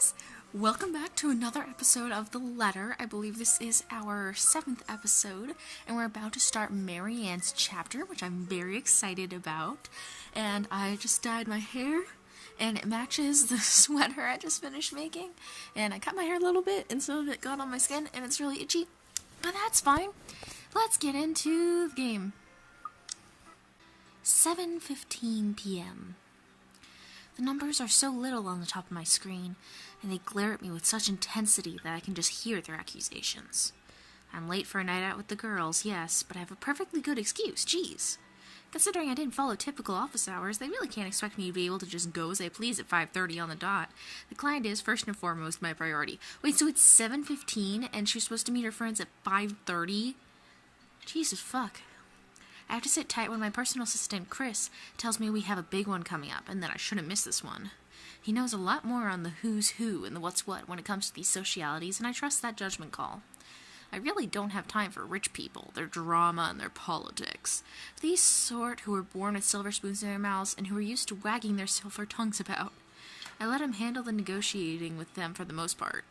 guys! Welcome back to another episode of The Letter. I believe this is our 7th episode, and we're about to start Marianne's chapter, which I'm very excited about. And I just dyed my hair, and it matches the sweater I just finished making. And I cut my hair a little bit, and some of it got on my skin, and it's really itchy. But that's fine. Let's get into the game. 7:15 p.m. The numbers are so little on the top of my screen, and they glare at me with such intensity that I can just hear their accusations. I'm late for a night out with the girls, yes, but I have a perfectly good excuse, jeez. Considering I didn't follow typical office hours, they really can't expect me to be able to just go as I please at 5:30 on the dot. The client is, first and foremost, my priority. Wait, so it's 7:15, and she's supposed to meet her friends at 5:30? Jesus fuck. I have to sit tight when my personal assistant, Chris, tells me we have a big one coming up, and that I shouldn't miss this one. He knows a lot more on the who's who and the what's what when it comes to these socialities, and I trust that judgment call. I really don't have time for rich people, their drama, and their politics. These sort who were born with silver spoons in their mouths and who are used to wagging their silver tongues about. I let him handle the negotiating with them for the most part.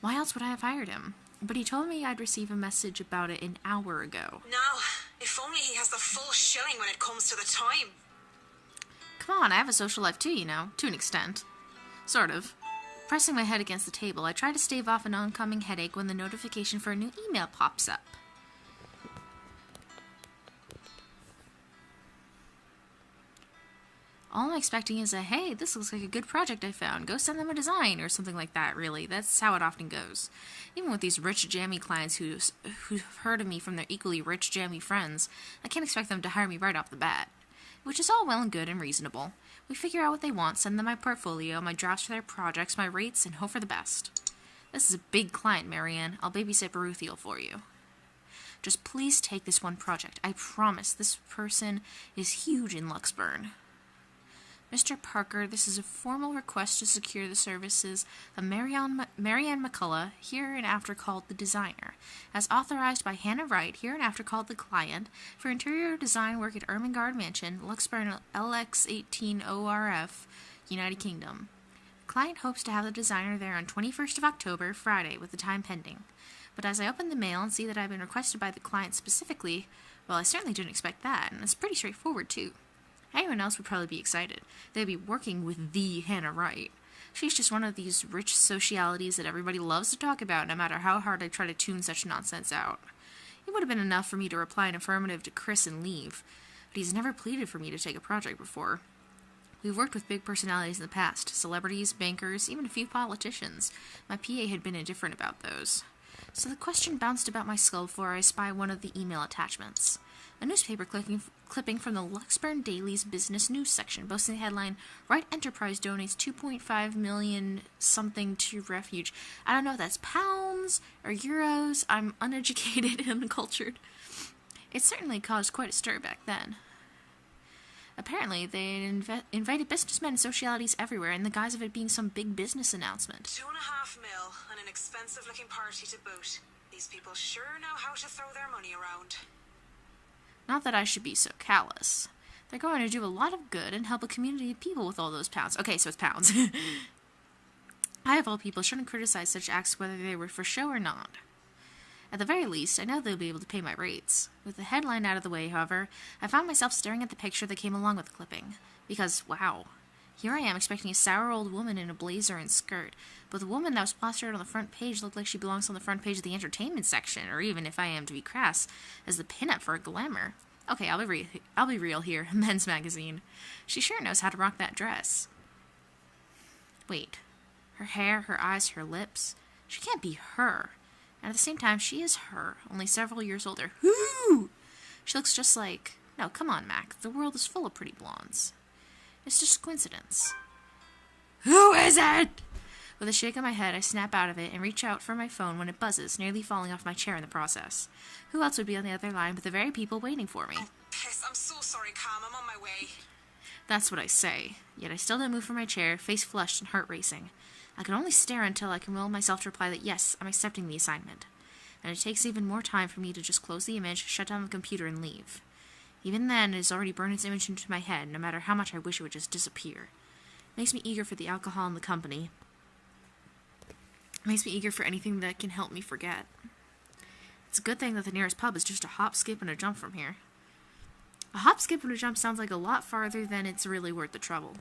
Why else would I have hired him? But he told me I'd receive a message about it an hour ago. Now, if only he has the full shilling when it comes to the time. Come on, I have a social life too, you know, to an extent. Sort of. Pressing my head against the table, I try to stave off an oncoming headache when the notification for a new email pops up. All I'm expecting is a, hey, this looks like a good project I found. Go send them a design, or something like that, really. That's how it often goes. Even with these rich, jammy clients who've heard of me from their equally rich, jammy friends, I can't expect them to hire me right off the bat. Which is all well and good and reasonable. We figure out what they want, send them my portfolio, my drafts for their projects, my rates, and hope for the best. This is a big client, Marianne. I'll babysit Baruthiel for you. Just please take this one project. I promise this person is huge in Luxburn. Mr. Parker, this is a formal request to secure the services of Marianne McCullough, hereinafter called the designer, as authorized by Hannah Wright, hereinafter called the client, for interior design work at Ermengarde Mansion, Luxburn LX18ORF, United Kingdom. The client hopes to have the designer there on 21st of October, Friday, with the time pending. But as I open the mail and see that I've been requested by the client specifically, well, I certainly didn't expect that, and it's pretty straightforward, too. Anyone else would probably be excited. They'd be working with the Hannah Wright. She's just one of these rich socialities that everybody loves to talk about, no matter how hard I try to tune such nonsense out. It would have been enough for me to reply an affirmative to Chris and leave, but he's never pleaded for me to take a project before. We've worked with big personalities in the past, celebrities, bankers, even a few politicians. My PA had been indifferent about those. So the question bounced about my skull before I spy one of the email attachments. A newspaper clipping from the Luxburn Daily's business news section, boasting the headline, Wright Enterprise donates 2.5 million something to refuge. I don't know if that's pounds or euros. I'm uneducated and uncultured. It certainly caused quite a stir back then. Apparently, they invited businessmen and socialities everywhere in the guise of it being some big business announcement. 2.5 mil and an expensive-looking party to boot. These people sure know how to throw their money around. Not that I should be so callous. They're going to do a lot of good and help a community of people with all those pounds. Okay, so it's pounds. I, of all people, shouldn't criticize such acts whether they were for show or not. At the very least, I know they'll be able to pay my rates. With the headline out of the way, however, I found myself staring at the picture that came along with the clipping. Because, wow, here I am expecting a sour old woman in a blazer and skirt, but the woman that was plastered on the front page looked like she belongs on the front page of the entertainment section, or even, if I am to be crass, as the pinup for a glamour. Okay, I'll be real here, Men's Magazine. She sure knows how to rock that dress. Wait, her hair, her eyes, her lips, she can't be her. And at the same time, she is her, only several years older. Whoo! She looks just like... No, come on, Mac. The world is full of pretty blondes. It's just coincidence. Who is it? With a shake of my head, I snap out of it and reach out for my phone when it buzzes, nearly falling off my chair in the process. Who else would be on the other line but the very people waiting for me? Oh, piss. I'm so sorry, Cam. I'm on my way. That's what I say. Yet I still don't move from my chair, face flushed and heart racing. I can only stare until I can will myself to reply that yes, I'm accepting the assignment. And it takes even more time for me to just close the image, shut down the computer, and leave. Even then, it has already burned its image into my head, no matter how much I wish it would just disappear. It makes me eager for the alcohol and the company. It makes me eager for anything that can help me forget. It's a good thing that the nearest pub is just a hop, skip, and a jump from here. A hop, skip, and a jump sounds like a lot farther than it's really worth the trouble.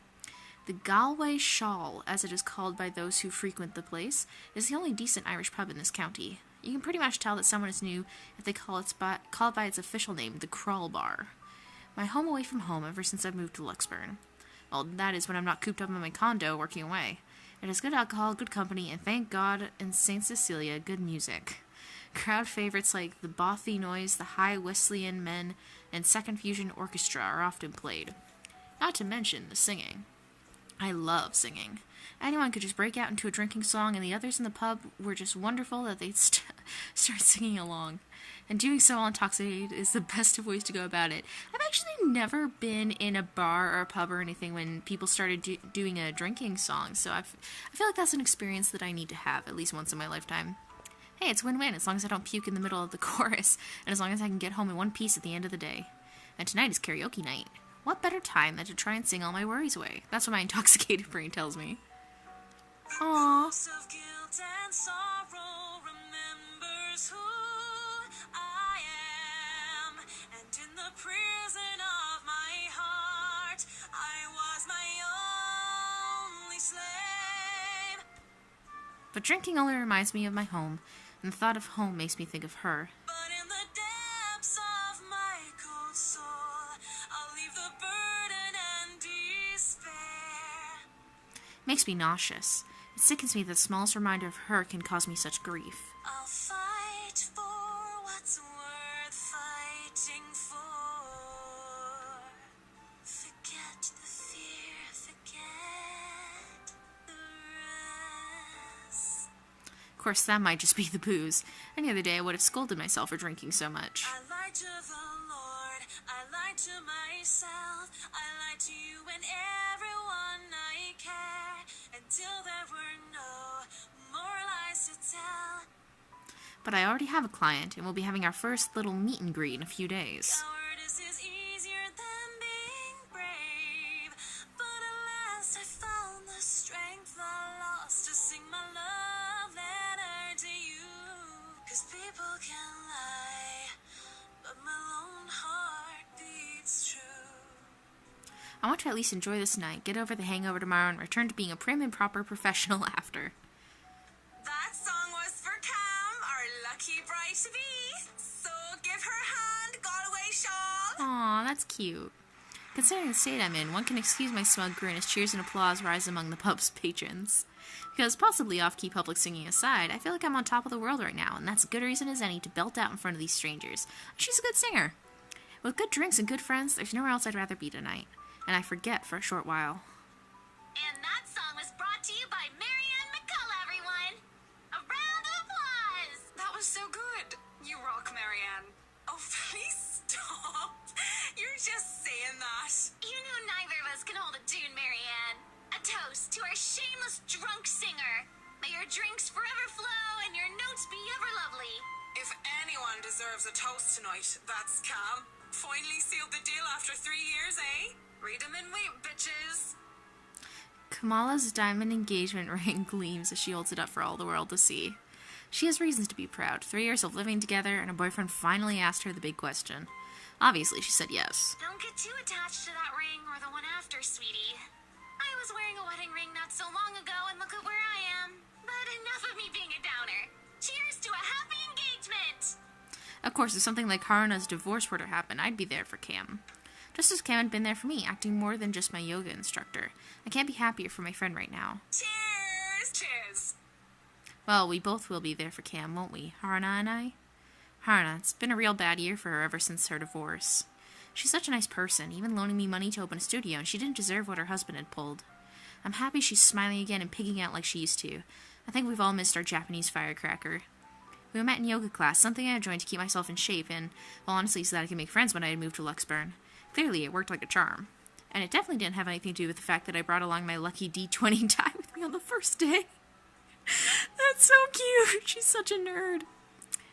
The Galway Shawl, as it is called by those who frequent the place, is the only decent Irish pub in this county. You can pretty much tell that someone is new if they call it by its official name, the Crawl Bar. My home away from home ever since I've moved to Luxburn. Well, that is when I'm not cooped up in my condo working away. It has good alcohol, good company, and thank God in St. Cecilia, good music. Crowd favorites like the Bothy Noise, the High Wesleyan Men, and Second Fusion Orchestra are often played. Not to mention the singing. I love singing. Anyone could just break out into a drinking song, and the others in the pub were just wonderful that they'd start singing along. And doing so while intoxicated is the best of ways to go about it. I've actually never been in a bar or a pub or anything when people started doing a drinking song, so I feel like that's an experience that I need to have at least once in my lifetime. Hey, it's win-win as long as I don't puke in the middle of the chorus, and as long as I can get home in one piece at the end of the day. And tonight is karaoke night. What better time than to try and sing all my worries away? That's what my intoxicated brain tells me. Aww. Of guilt and sorrow remembers who I am, and in the prison of my heart, I was my only slave. But drinking only reminds me of my home, and the thought of home makes me think of her. But in the depths of my cold soul, I'll leave the burden and despair. Makes me nauseous. It sickens me that the smallest reminder of her can cause me such grief. I'll fight for what's worth fighting for. Forget the fear, forget the rest. Of course, that might just be the booze. Any other day I would have scolded myself for drinking so much. I lied to the Lord, I lied to myself, I lied to you and everyone I care, until there were no more lies to tell. But I already have a client, and we'll be having our first little meet and greet in a few days. Cowardice is easier than being brave, but at last I found the strength I lost to sing my love letter to you. 'Cause people can lie, but my lone heart beats true. I want to at least enjoy this night, get over the hangover tomorrow, and return to being a prim and proper professional after. That song was for Cam, our lucky bride-to-be. So give her hand, Galway shawl. Aw, that's cute. Considering the state I'm in, one can excuse my smug grin as cheers and applause rise among the pub's patrons. Because, possibly off-key public singing aside, I feel like I'm on top of the world right now, and that's a good reason as any to belt out in front of these strangers. She's a good singer. With good drinks and good friends, there's nowhere else I'd rather be tonight. And I forget for a short while. And that song was brought to you by Marianne McCullough, everyone! A round of applause! That was so good. You rock, Marianne. Oh, please stop. You're just saying that. You know neither of us can hold a tune, Marianne. A toast to our shameless drunk singer. May your drinks forever flow and your notes be ever lovely. If anyone deserves a toast tonight, that's Cam. Finally sealed the deal after 3 years, eh? Read 'em in wait, bitches. Kamala's diamond engagement ring gleams as she holds it up for all the world to see. She has reasons to be proud. 3 years of living together, and her boyfriend finally asked her the big question. Obviously, she said yes. Don't get too attached to that ring or the one after, sweetie. I was wearing a wedding ring not so long ago, and look at where I am. But enough of me being a downer. Cheers to a happy engagement! Of course, if something like Haruna's divorce were to happen, I'd be there for Cam. Just as Cam had been there for me, acting more than just my yoga instructor. I can't be happier for my friend right now. Cheers! Cheers! Well, we both will be there for Cam, won't we? Haruna and I? Haruna, it's been a real bad year for her ever since her divorce. She's such a nice person, even loaning me money to open a studio, and she didn't deserve what her husband had pulled. I'm happy she's smiling again and pigging out like she used to. I think we've all missed our Japanese firecracker. We met in yoga class, something I had joined to keep myself in shape, and, well, honestly, so that I could make friends when I had moved to Luxburn. Clearly, it worked like a charm. And it definitely didn't have anything to do with the fact that I brought along my lucky D20 die with me on the first day. That's so cute. She's such a nerd.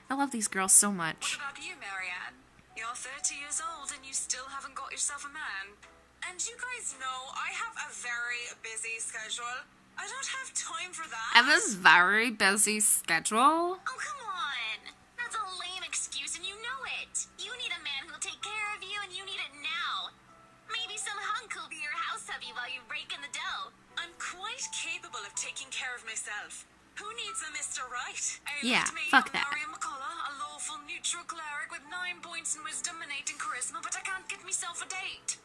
I love these girls so much. What about you, Marianne? You're 30 years old and you still haven't got yourself a man. And you guys know I have a very busy schedule. I don't have time for that. I have a very busy schedule. Oh, come on. That's a lame excuse and you know it. You need a man who'll take care of you and you need it now. Maybe some hunk will be your house hubby while you rake in the dough. I'm quite capable of taking care of myself. Who needs a Mr. Right? Yeah, Me, fuck I'm that. Marianne a lawful neutral cleric with 9 points in wisdom and 8 in charisma, but I can't get myself a date.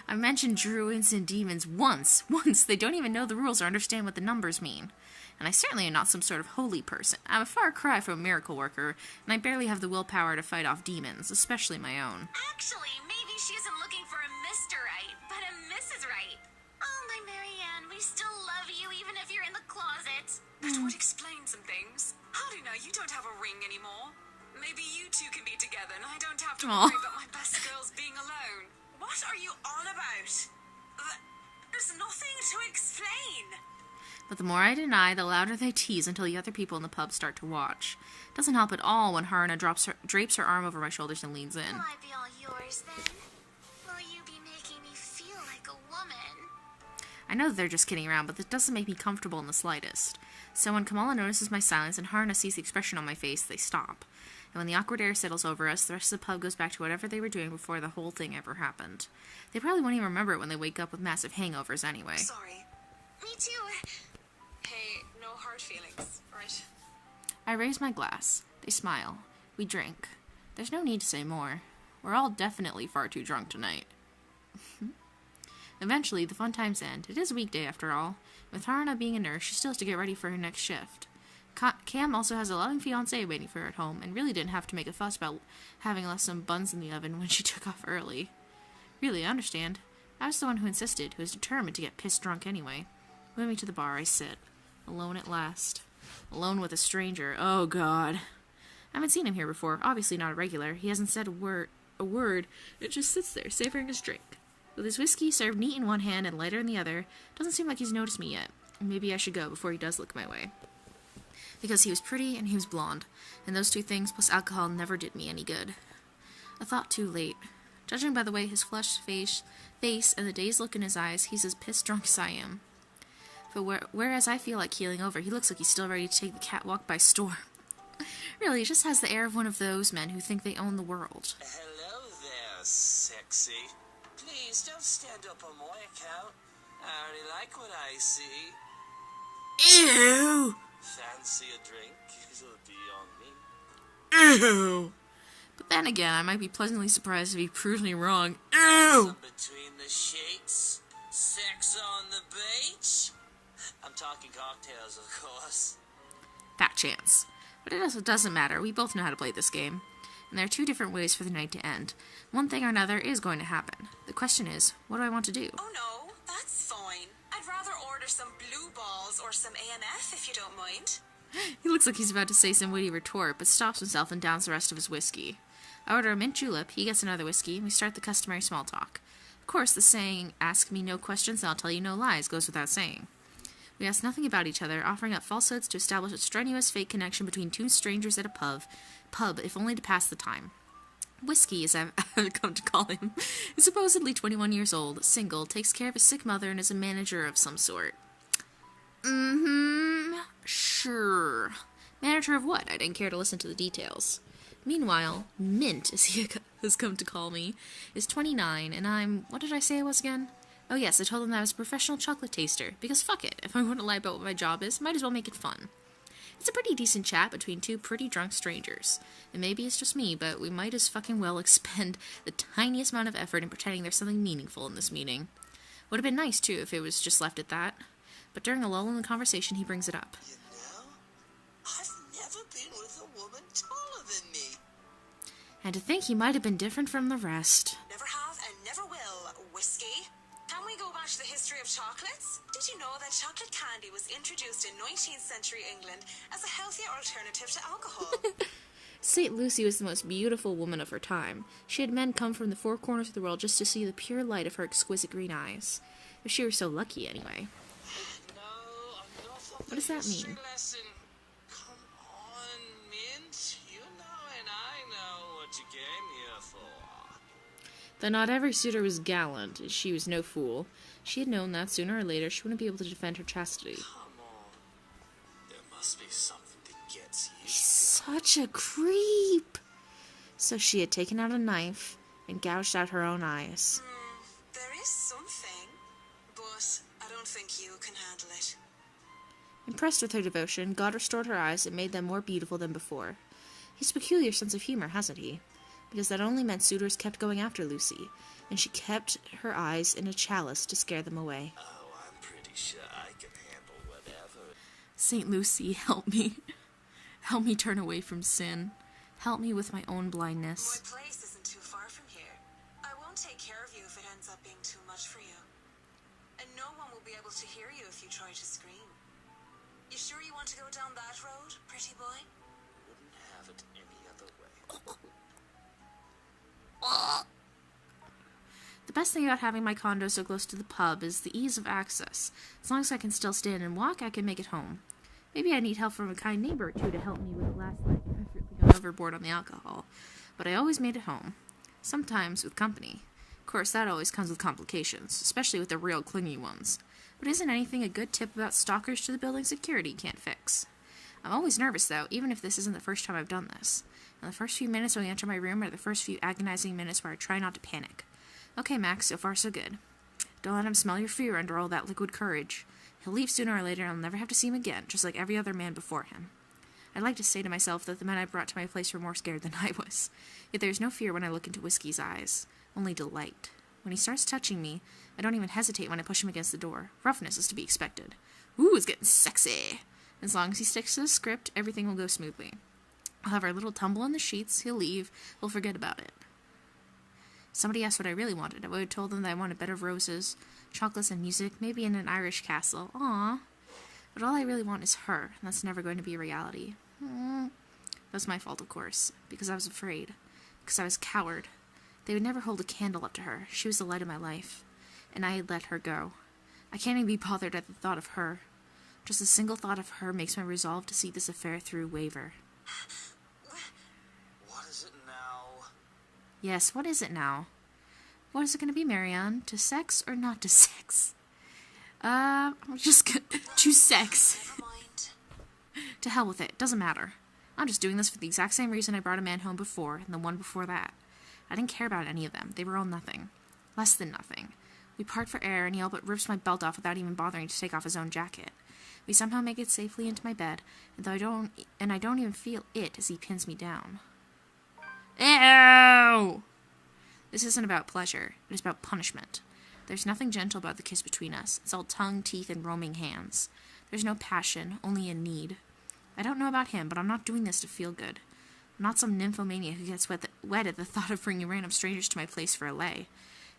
I mentioned druids and demons once. They don't even know the rules or understand what the numbers mean. And I certainly am not some sort of holy person. I'm a far cry from a miracle worker, and I barely have the willpower to fight off demons, especially my own. Actually, maybe she isn't looking for a Mr. Right, but a Mrs. Right. Oh, my Marianne, we still love you even if you're in the closet. That would explain some things. How do you know you don't have a ring anymore? Maybe you two can be together and I don't have to Aw. worry about my best girls being alone. What are you on about? There's nothing to explain. But the more I deny, the louder they tease until the other people in the pub start to watch. Doesn't help at all when Harna drapes her arm over my shoulders and leans in. Will I be all yours then? Will you be making me feel like a woman? I know that they're just kidding around, but this doesn't make me comfortable in the slightest. So when Kamala notices my silence and Harna sees the expression on my face, they stop. And when the awkward air settles over us, the rest of the pub goes back to whatever they were doing before the whole thing ever happened. They probably won't even remember it when they wake up with massive hangovers anyway. Sorry. Me too. Hey, no hard feelings, right? I raise my glass. They smile. We drink. There's no need to say more. We're all definitely far too drunk tonight. Eventually, the fun times end. It is a weekday after all. With Harna being a nurse, she still has to get ready for her next shift. Cam also has a loving fiancé waiting for her at home, and really didn't have to make a fuss about having left some buns in the oven when she took off early. Really, I understand. I was the one who insisted, who was determined to get pissed drunk anyway. Moving to the bar, I sit. Alone at last. Alone with a stranger. Oh, God. I haven't seen him here before. Obviously not a regular. He hasn't said a word. It just sits there, savoring his drink. With his whiskey served neat in one hand and lighter in the other, doesn't seem like he's noticed me yet. Maybe I should go before he does look my way. Because he was pretty and he was blonde, and those two things plus alcohol never did me any good. A thought too late. Judging by the way his flushed face and the dazed look in his eyes, he's as pissed drunk as I am. But whereas I feel like keeling over, he looks like he's still ready to take the catwalk by storm. Really, he just has the air of one of those men who think they own the world. Hello there, sexy. Please don't stand up on my account. I already like what I see. Ew! Fancy a drink? It'll be on me. Ew! But then again, I might be pleasantly surprised if he proves me wrong. Ew! Some between the sheets. Sex on the beach. I'm talking cocktails, of course. Fat chance. But it doesn't matter. We both know how to play this game. And there are two different ways for the night to end. One thing or another is going to happen. The question is, what do I want to do? Oh no, that's fine. I'd rather order some blue balls or some ANF if you don't mind. He looks like he's about to say some witty retort, but stops himself and downs the rest of his whiskey. I order a mint julep, he gets another whiskey, and we start the customary small talk. Of course, the saying, ask me no questions and I'll tell you no lies, goes without saying. We ask nothing about each other, offering up falsehoods to establish a strenuous fake connection between two strangers at a pub, if only to pass the time. Whiskey, as I've come to call him, is supposedly 21 years old, single, takes care of a sick mother, and is a manager of some sort. Sure. Manager of what? I didn't care to listen to the details. Meanwhile, Mint, as he has come to call me, is 29, and I'm... What did I say I was again? Oh yes, I told him that I was a professional chocolate taster, because fuck it, if I'm going to lie about what my job is, might as well make it fun. It's a pretty decent chat between two pretty drunk strangers. And maybe it's just me, but we might as fucking well expend the tiniest amount of effort in pretending there's something meaningful in this meeting. Would have been nice, too, if it was just left at that. But during a lull in the conversation, he brings it up. You know, I've never been with a woman taller than me. And to think he might have been different from the rest. Never have and never will. Whiskey? Can we go back to the history of chocolates? Did you know that chocolate candy was introduced in 19th century England as a healthier alternative to alcohol? St. Lucy was the most beautiful woman of her time. She had men come from the four corners of the world just to see the pure light of her exquisite green eyes. If she were so lucky, anyway. No, I'm not on What does that history mean? lesson. Come on, Mint. You know and I know what you came here for. Though not every suitor was gallant, she was no fool. She had known that sooner or later she wouldn't be able to defend her chastity. Come on. There must be something that gets you. He's such a creep! So she had taken out a knife and gouged out her own eyes. There is something, but I don't think you can handle it. Impressed with her devotion, God restored her eyes and made them more beautiful than before. He has a peculiar sense of humor, hasn't he? Because that only meant suitors kept going after Lucy, and she kept her eyes in a chalice to scare them away. Oh, I'm pretty sure I can handle whatever. Saint Lucy, help me. Help me turn away from sin. Help me with my own blindness. My place isn't too far from here. I won't take care of you if it ends up being too much for you. And no one will be able to hear you if you try to scream. You sure you want to go down that road, pretty boy? Wouldn't have it any other way. The best thing about having my condo so close to the pub is the ease of access. As long as I can still stand and walk, I can make it home. Maybe I need help from a kind neighbor or two to help me with the last leg if I've really gone overboard on the alcohol. But I always made it home. Sometimes with company. Of course, that always comes with complications, especially with the real clingy ones. But isn't anything a good tip about stalkers to the building security can't fix? I'm always nervous, though, even if this isn't the first time I've done this. And the first few minutes when we enter my room are the first few agonizing minutes where I try not to panic. Okay, Max, so far so good. Don't let him smell your fear under all that liquid courage. He'll leave sooner or later and I'll never have to see him again, just like every other man before him. I'd like to say to myself that the men I brought to my place were more scared than I was. Yet there's no fear when I look into Whiskey's eyes. Only delight. When he starts touching me, I don't even hesitate when I push him against the door. Roughness is to be expected. Ooh, it's getting sexy. As long as he sticks to the script, everything will go smoothly. I'll have our little tumble in the sheets, he'll leave, we'll forget about it. Somebody asked what I really wanted. I would have told them that I wanted a bed of roses, chocolates and music, maybe in an Irish castle. Aww. But all I really want is her, and that's never going to be a reality. That's my fault, of course, because I was afraid. Because I was a coward. They would never hold a candle up to her. She was the light of my life. And I had let her go. I can't even be bothered at the thought of her. Just a single thought of her makes my resolve to see this affair through waver. What is it now? Yes, what is it now? What is it going to be, Marianne? To sex or not to sex? I'm just gonna choose sex. Never mind. To hell with it. Doesn't matter. I'm just doing this for the exact same reason I brought a man home before and the one before that. I didn't care about any of them. They were all nothing. Less than nothing. We part for air and he all but rips my belt off without even bothering to take off his own jacket. We somehow make it safely into my bed, and I don't even feel it as he pins me down. Ew! This isn't about pleasure. It is about punishment. There's nothing gentle about the kiss between us. It's all tongue, teeth, and roaming hands. There's no passion, only a need. I don't know about him, but I'm not doing this to feel good. I'm not some nymphomaniac who gets wet at the thought of bringing random strangers to my place for a lay.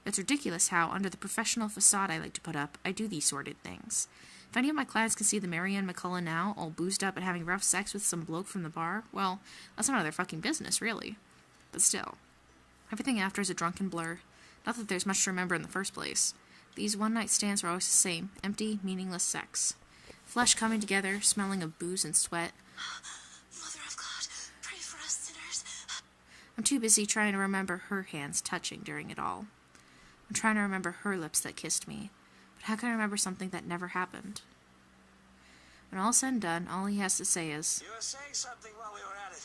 It's ridiculous how, under the professional facade I like to put up, I do these sordid things. If any of my clients can see the Marianne McCullough now, all boozed up and having rough sex with some bloke from the bar, well, that's none of their fucking business, really. But still. Everything after is a drunken blur. Not that there's much to remember in the first place. These one-night stands were always the same, empty, meaningless sex. Flesh coming together, smelling of booze and sweat. Mother of God, pray for us sinners. I'm too busy trying to remember her hands touching during it all. I'm trying to remember her lips that kissed me. But how can I remember something that never happened? When all's said and done, all he has to say is, You were saying something while we were at it.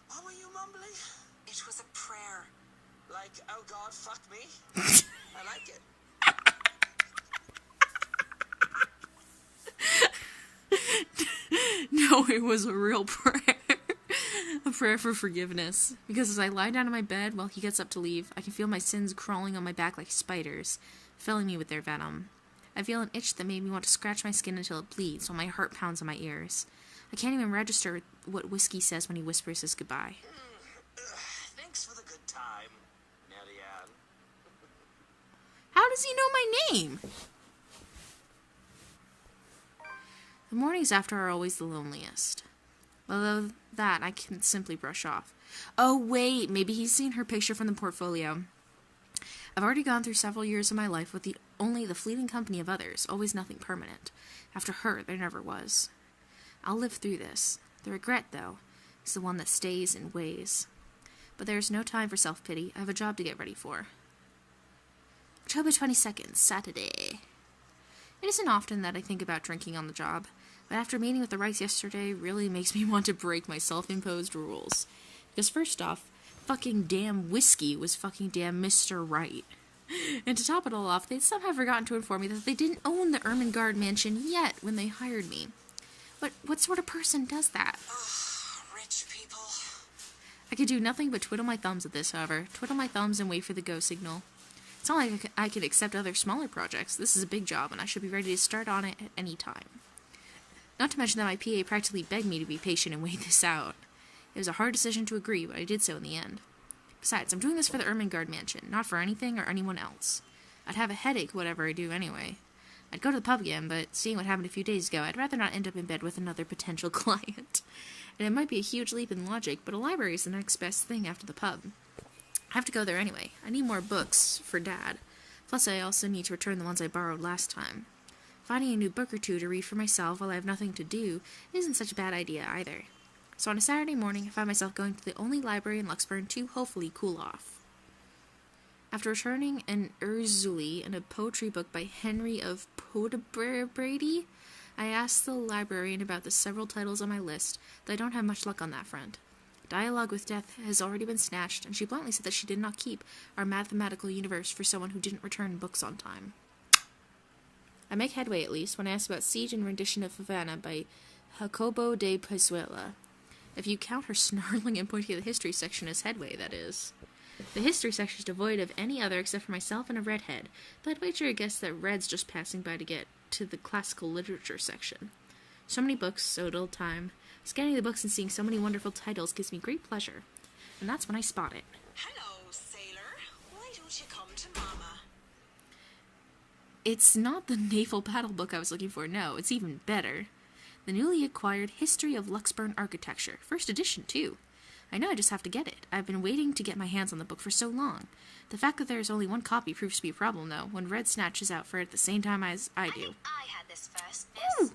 What were you mumbling? It was a prayer. Like, oh God, fuck me? I like it. No, it was a real prayer. A prayer for forgiveness. Because as I lie down in my bed while he gets up to leave, I can feel my sins crawling on my back like spiders, filling me with their venom. I feel an itch that made me want to scratch my skin until it bleeds while my heart pounds in my ears. I can't even register what Whiskey says when he whispers his goodbye. Thanks for the good time, Marianne. How does he know my name? The mornings after are always the loneliest. Although that I can simply brush off. Oh wait, maybe he's seen her picture from the portfolio. I've already gone through several years of my life with only the fleeting company of others, always nothing permanent. After her, there never was. I'll live through this. The regret, though, is the one that stays and weighs. But there is no time for self-pity. I have a job to get ready for. October 22nd, Saturday. It isn't often that I think about drinking on the job, but after meeting with the Rice yesterday really makes me want to break my self-imposed rules. Because first off, fucking damn whiskey was fucking damn Mr. Right. And to top it all off, they'd somehow forgotten to inform me that they didn't own the Ermengarde mansion yet when they hired me. But what sort of person does that? Rich people. I could do nothing but twiddle my thumbs at this, however. Twiddle my thumbs and wait for the go signal. It's not like I could accept other smaller projects. This is a big job, and I should be ready to start on it at any time. Not to mention that my PA practically begged me to be patient and wait this out. It was a hard decision to agree, but I did so in the end. Besides, I'm doing this for the Ermengarde mansion, not for anything or anyone else. I'd have a headache whatever I do anyway. I'd go to the pub again, but seeing what happened a few days ago, I'd rather not end up in bed with another potential client. And it might be a huge leap in logic, but a library is the next best thing after the pub. I have to go there anyway. I need more books for Dad. Plus, I also need to return the ones I borrowed last time. Finding a new book or two to read for myself while I have nothing to do isn't such a bad idea either. So on a Saturday morning, I find myself going to the only library in Luxburn to hopefully cool off. After returning an Urzuli and a poetry book by Henry of Podebrady, I asked the librarian about the several titles on my list, though I don't have much luck on that front. Dialogue with Death has already been snatched, and she bluntly said that she did not keep our mathematical universe for someone who didn't return books on time. I make headway, at least, when I ask about Siege and Rendition of Havana by Jacobo de Pezuela. If you count her snarling and pointing at the history section as headway, that is. The history section is devoid of any other except for myself and a redhead, though I'd wager a guess that Red's just passing by to get to the classical literature section. So many books, so little time. Scanning the books and seeing so many wonderful titles gives me great pleasure. And that's when I spot it. Hello, sailor. Why don't you come to Mama? It's not the naval battle book I was looking for, no, it's even better. The newly acquired History of Luxburn Architecture, first edition, too. I know I just have to get it. I've been waiting to get my hands on the book for so long. The fact that there is only one copy proves to be a problem, though, when Red snatches out for it at the same time as I do. I think I had this first, miss. Ooh.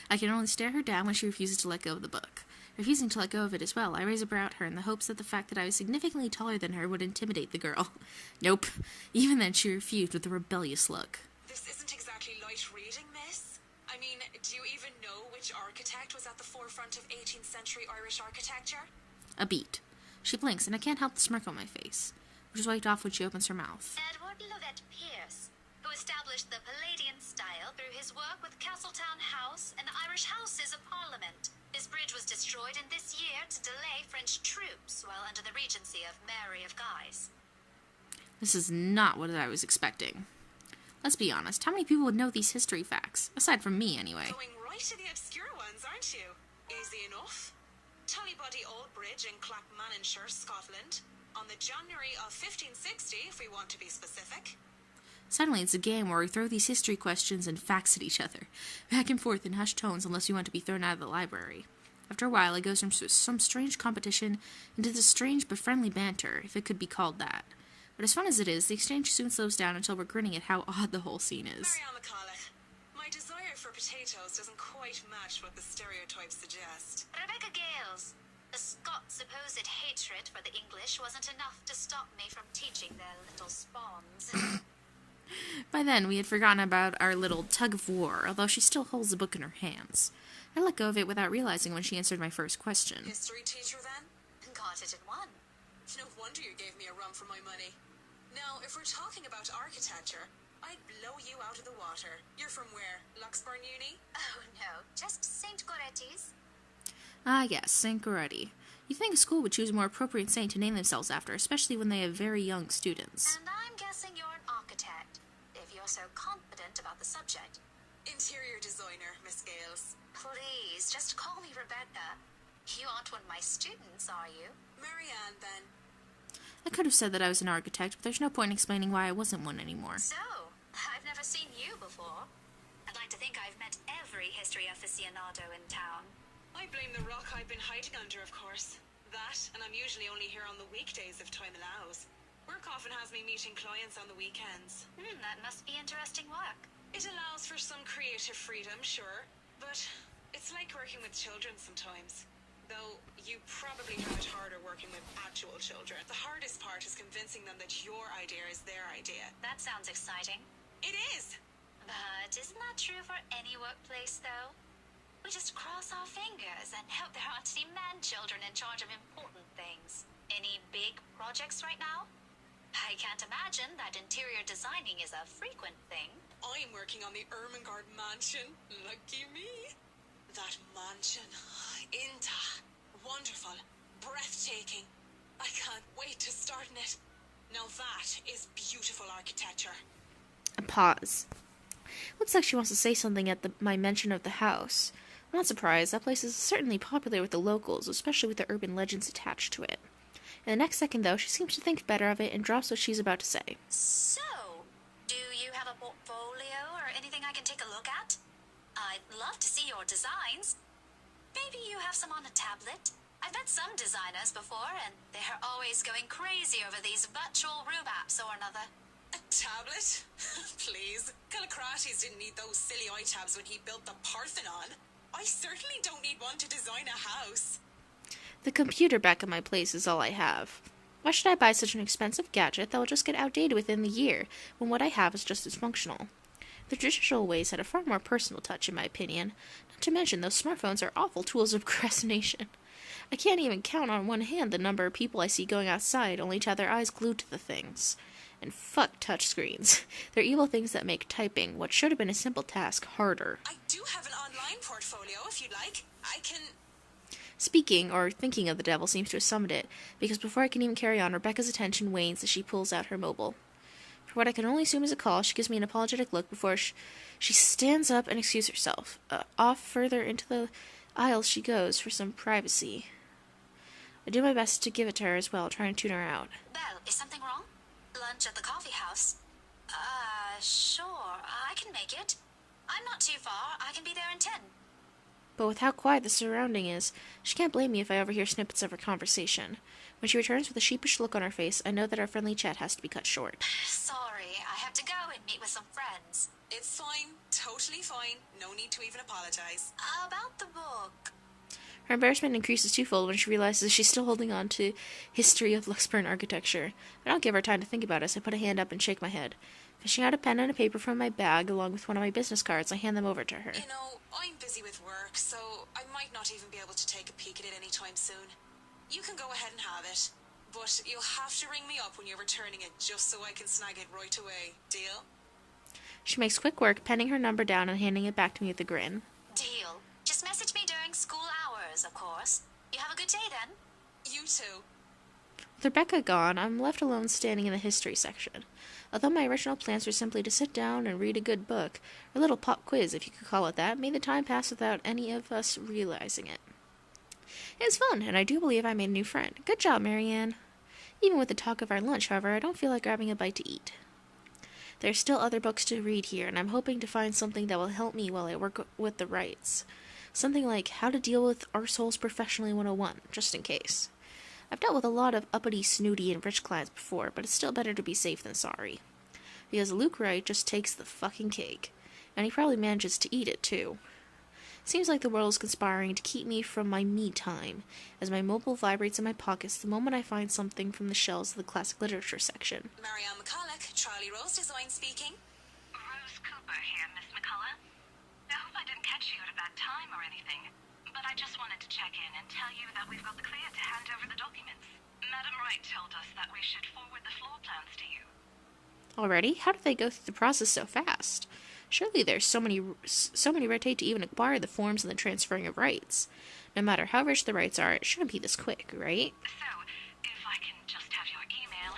I can only stare her down when she refuses to let go of the book. Refusing to let go of it as well, I raise a brow at her in the hopes that the fact that I was significantly taller than her would intimidate the girl. Nope. Even then, she refused with a rebellious look. This isn't exactly light reading, miss. I mean, do you even know which architect was at the forefront of 18th century Irish architecture? A beat. She blinks, and I can't help the smirk on my face, which is wiped off when she opens her mouth. Edward Lovett Pierce, who established the Palladian style through his work with Castletown House and the Irish Houses of Parliament. This bridge was destroyed in this year to delay French troops while under the regency of Mary of Guise. This is not what I was expecting. Let's be honest, how many people would know these history facts? Aside from me, anyway. Going right to the obscure ones, aren't you? Easy enough. Tullybody Old Bridge in Clackmannanshire, Scotland, on the January of 1560, if we want to be specific. Suddenly, it's a game where we throw these history questions and facts at each other, back and forth in hushed tones unless we want to be thrown out of the library. After a while, it goes from some strange competition into this strange but friendly banter, if it could be called that. But as fun as it is, the exchange soon slows down until we're grinning at how odd the whole scene is. Marianne, my desire for potatoes doesn't quite match what the stereotypes suggest. Rebecca Gales, the Scots' supposed hatred for the English wasn't enough to stop me from teaching their little spawns. By then, we had forgotten about our little tug of war, although she still holds the book in her hands. I let go of it without realizing when she answered my first question. History teacher, then? Got it in one. No wonder you gave me a run for my money. Now, if we're talking about architecture, I'd blow you out of the water. You're from where? Luxburn Uni? Oh no, just St. Goretti's. Ah, yes, St. Goretti. You'd think a school would choose a more appropriate saint to name themselves after, especially when they have very young students. And I'm guessing you're an architect, if you're so confident about the subject. Interior designer, Miss Gales. Please, just call me Rebecca. You aren't one of my students, are you? Marianne, then. I could have said that I was an architect, but there's no point in explaining why I wasn't one anymore. So, I've never seen you before. I'd like to think I've met every history aficionado in town. I blame the rock I've been hiding under, of course. That, and I'm usually only here on the weekdays if time allows. Work often has me meeting clients on the weekends. That must be interesting work. It allows for some creative freedom, sure, but it's like working with children sometimes. Though you probably have it harder working with actual children. The hardest part is convincing them that your idea is their idea. That sounds exciting. It is! But isn't that true for any workplace, though? We just cross our fingers and hope there aren't any man-children in charge of important things. Any big projects right now? I can't imagine that interior designing is a frequent thing. I'm working on the Ermengarde mansion. Lucky me. That mansion. Inta. Wonderful. Breathtaking. I can't wait to start in it. Now that is beautiful architecture. A pause. Looks like she wants to say something at my mention of the house. I'm not surprised. That place is certainly popular with the locals, especially with the urban legends attached to it. In the next second, though, she seems to think better of it and drops what she's about to say. So, do you have a portfolio or anything I can take a look at? I'd love to see your designs. Maybe you have some on a tablet? I've met some designers before, and they're always going crazy over these virtual room apps or another. A tablet? Please. Callicrates didn't need those silly iTabs when he built the Parthenon. I certainly don't need one to design a house. The computer back at my place is all I have. Why should I buy such an expensive gadget that will just get outdated within the year, when what I have is just as functional? The traditional ways had a far more personal touch, in my opinion. Not to mention, those smartphones are awful tools of procrastination. I can't even count on one hand the number of people I see going outside only to have their eyes glued to the things. And fuck touchscreens. They're evil things that make typing, what should have been a simple task, harder. I do have an online portfolio, if you'd like. I can... Speaking, or thinking of the devil seems to have summoned it, because before I can even carry on, Rebecca's attention wanes as she pulls out her mobile. For what I can only assume is a call, she gives me an apologetic look before she stands up and excuses herself. Off further into the aisle she goes for some privacy. I do my best to give it to her as well, trying to tune her out. Belle, is something wrong? Lunch at the coffee house? Sure, I can make it. I'm not too far. I can be there in 10. But with how quiet the surrounding is, she can't blame me if I overhear snippets of her conversation. When she returns with a sheepish look on her face, I know that our friendly chat has to be cut short. Sorry, I have to go and meet with some friends. It's fine. Totally fine. No need to even apologize. About the book. Her embarrassment increases twofold when she realizes she's still holding on to History of Luxburn Architecture. I don't give her time to think about it, so I put a hand up and shake my head. Fishing out a pen and a paper from my bag, along with one of my business cards, I hand them over to her. You know, I'm busy with work, so I might not even be able to take a peek at it anytime soon. You can go ahead and have it, but you'll have to ring me up when you're returning it just so I can snag it right away. Deal? She makes quick work, penning her number down and handing it back to me with a grin. Deal. Just message me during school hours, of course. You have a good day then. You too. With Rebecca gone, I'm left alone standing in the history section. Although my original plans were simply to sit down and read a good book, or a little pop quiz, if you could call it that, made the time pass without any of us realizing it. It was fun, and I do believe I made a new friend. Good job, Marianne. Even with the talk of our lunch, however, I don't feel like grabbing a bite to eat. There are still other books to read here, and I'm hoping to find something that will help me while I work with the rights. Something like How to Deal with Arseholes Professionally 101, just in case. I've dealt with a lot of uppity, snooty, and rich clients before, but it's still better to be safe than sorry. Because Luke Wright just takes the fucking cake, and he probably manages to eat it, too. Seems like the world is conspiring to keep me from my me time, as my mobile vibrates in my pockets the moment I find something from the shelves of the classic literature section. Marianne McCulloch, Charlie Rose Design speaking. Rose Cooper here, Miss McCullough. I hope I didn't catch you at a bad time or anything, but I just wanted to check in and tell you that we've got the clear to hand over the documents. Madam Wright told us that we should forward the floor plans to you. Already? How did they go through the process so fast? Surely there's so many red tape to even acquire the forms and the transferring of rights. No matter how rich the rights are, it shouldn't be this quick, right? So, if I can just have your email,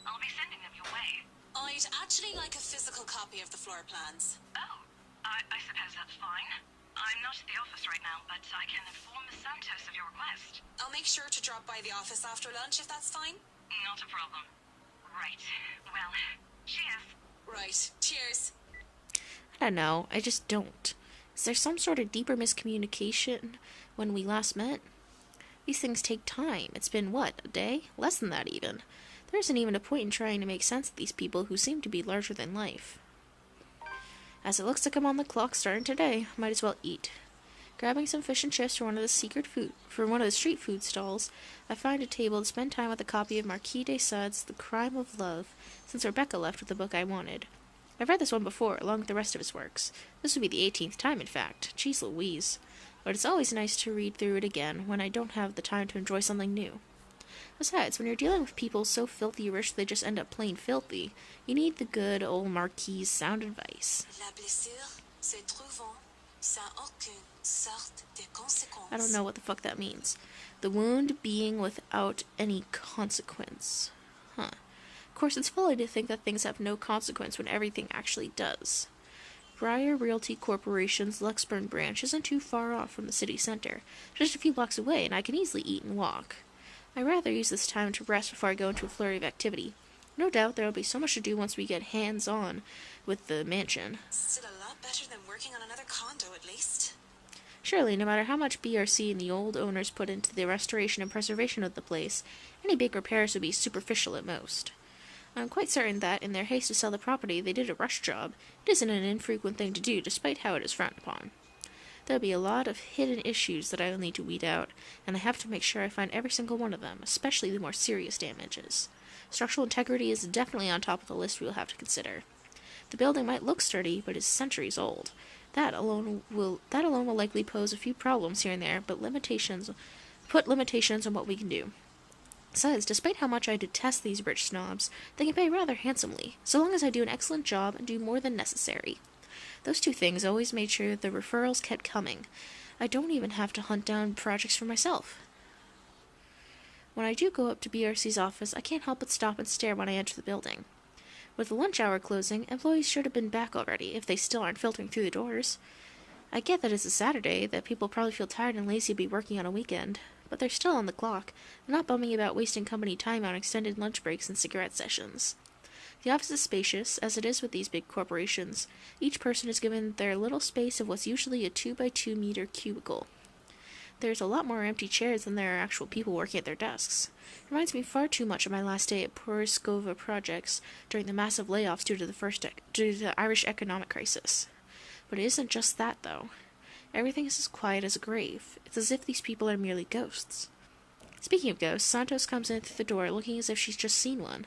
I'll be sending them your way. I'd actually like a physical copy of the floor plans. Oh, I suppose that's fine. I'm not at the office right now, but I can inform Miss Santos of your request. I'll make sure to drop by the office after lunch if that's fine. Not a problem. Right. Well, cheers. Right. Cheers. I don't know. I just don't. Is there some sort of deeper miscommunication when we last met? These things take time. It's been, what, a day? Less than that, even. There isn't even a point in trying to make sense of these people who seem to be larger than life. As it looks like I'm on the clock starting today, might as well eat. Grabbing some fish and chips from one of the street food stalls, I find a table to spend time with a copy of Marquis de Sade's The Crime of Love, since Rebecca left with the book I wanted. I've read this one before, along with the rest of his works. This would be the 18th time, in fact. Jeez Louise. But it's always nice to read through it again when I don't have the time to enjoy something new. Besides, when you're dealing with people so filthy rich they just end up plain filthy, you need the good old Marquis' sound advice. La blessure se trouvant sans aucune sorte de conséquence. I don't know what the fuck that means. The wound being without any consequence. Huh. Of course, it's folly to think that things have no consequence when everything actually does. Briar Realty Corporation's Luxburn branch isn't too far off from the city center, just a few blocks away, and I can easily eat and walk. I'd rather use this time to rest before I go into a flurry of activity. No doubt there will be so much to do once we get hands-on with the mansion. Still a lot better than working on another condo, at least. Surely, no matter how much BRC and the old owners put into the restoration and preservation of the place, any big repairs would be superficial at most. I'm quite certain that, in their haste to sell the property, they did a rush job. It isn't an infrequent thing to do, despite how it is frowned upon. There'll be a lot of hidden issues that I will need to weed out, and I have to make sure I find every single one of them, especially the more serious damages. Structural integrity is definitely on top of the list we will have to consider. The building might look sturdy, but is centuries old. That alone will likely pose a few problems here and there, but put limitations on what we can do. Besides, despite how much I detest these rich snobs, they can pay rather handsomely, so long as I do an excellent job and do more than necessary. Those two things always made sure the referrals kept coming. I don't even have to hunt down projects for myself. When I do go up to BRC's office, I can't help but stop and stare when I enter the building. With the lunch hour closing, employees should have been back already, if they still aren't filtering through the doors. I get that it's a Saturday, that people probably feel tired and lazy to be working on a weekend, but they're still on the clock, and not bumming about wasting company time on extended lunch breaks and cigarette sessions. The office is spacious, as it is with these big corporations. Each person is given their little space of what's usually a 2x2 meter cubicle. There's a lot more empty chairs than there are actual people working at their desks. It reminds me far too much of my last day at Poriskova Projects during the massive layoffs due to the Irish economic crisis. But it isn't just that, though. Everything is as quiet as a grave. It's as if these people are merely ghosts. Speaking of ghosts, Santos comes in through the door looking as if she's just seen one.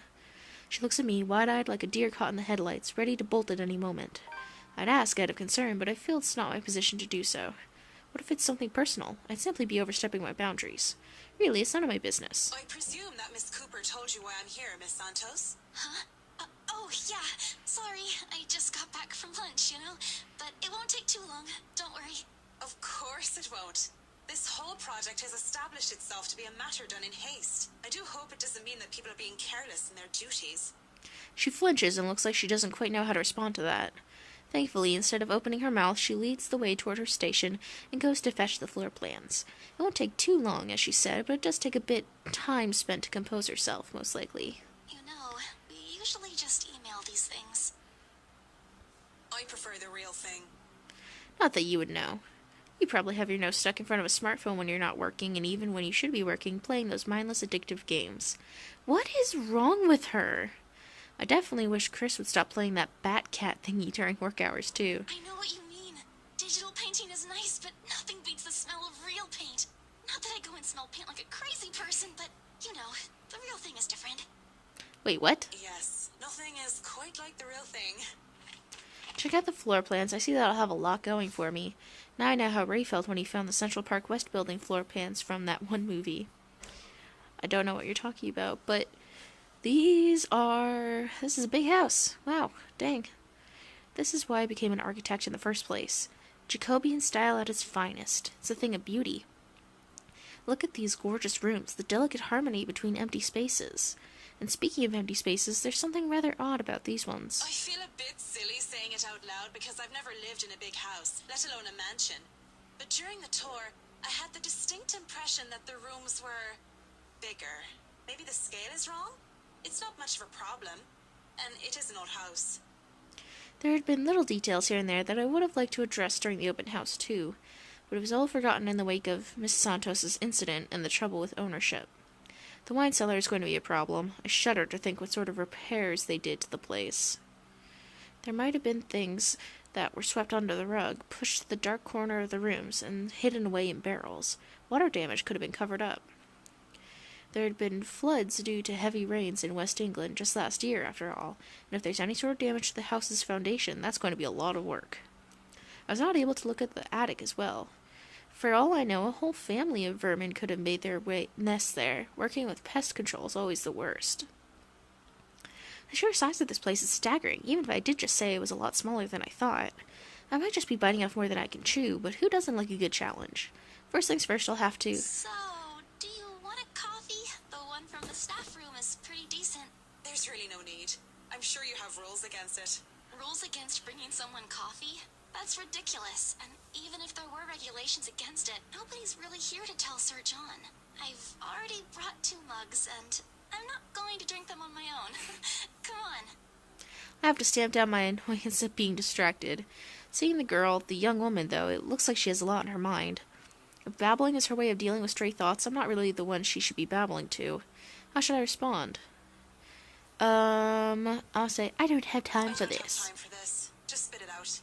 She looks at me, wide-eyed like a deer caught in the headlights, ready to bolt at any moment. I'd ask out of concern, but I feel it's not my position to do so. What if it's something personal? I'd simply be overstepping my boundaries. Really, it's none of my business. I presume that Miss Cooper told you why I'm here, Miss Santos? Huh? Oh, yeah. Sorry, I just got back from lunch, you know? But it won't take too long. Don't worry. Of course it won't. This whole project has established itself to be a matter done in haste. I do hope it doesn't mean that people are being careless in their duties. She flinches and looks like she doesn't quite know how to respond to that. Thankfully, instead of opening her mouth, she leads the way toward her station and goes to fetch the floor plans. It won't take too long, as she said, but it does take a bit time spent to compose herself, most likely. You know, we usually just email these things. I prefer the real thing. Not that you would know. You probably have your nose stuck in front of a smartphone when you're not working, and even when you should be working, playing those mindless addictive games. What is wrong with her? I definitely wish Chris would stop playing that Bat-Cat thingy during work hours, too. I know what you mean. Digital painting is nice, but nothing beats the smell of real paint. Not that I go and smell paint like a crazy person, but, you know, the real thing is different. Wait, what? Yes, nothing is quite like the real thing. Check out the floor plans. I see that I'll have a lot going for me. Now I know how Ray felt when he found the Central Park West building floor plans from that one movie. I don't know what you're talking about, but this is a big house. Wow, dang. This is why I became an architect in the first place. Jacobean style at its finest. It's a thing of beauty. Look at these gorgeous rooms, the delicate harmony between empty spaces. And speaking of empty spaces, there's something rather odd about these ones. I feel a bit silly saying it out loud because I've never lived in a big house, let alone a mansion. But during the tour, I had the distinct impression that the rooms were bigger. Maybe the scale is wrong? It's not much of a problem, and it is an old house. There had been little details here and there that I would have liked to address during the open house, too, but it was all forgotten in the wake of Miss Santos's incident and the trouble with ownership. The wine cellar is going to be a problem. I shudder to think what sort of repairs they did to the place. There might have been things that were swept under the rug, pushed to the dark corner of the rooms, and hidden away in barrels. Water damage could have been covered up. There had been floods due to heavy rains in West England just last year, after all, and if there's any sort of damage to the house's foundation, that's going to be a lot of work. I was not able to look at the attic as well. For all I know, a whole family of vermin could have made their nest there. Working with pest control is always the worst. The sheer size of this place is staggering, even if I did just say it was a lot smaller than I thought. I might just be biting off more than I can chew, but who doesn't like a good challenge? First things first, I'll have to... So, do you want a coffee? The one from the staff room is pretty decent. There's really no need. I'm sure you have rules against it. Rules against bringing someone coffee? That's ridiculous, and even if there were regulations against it, nobody's really here to tell Sir John. I've already brought 2 mugs, and I'm not going to drink them on my own. Come on. I have to stamp down my annoyance at being distracted. Seeing the girl, the young woman, though, it looks like she has a lot in her mind. If babbling is her way of dealing with stray thoughts, I'm not really the one she should be babbling to. How should I respond? I'll say, I don't have time for this. Just spit it out.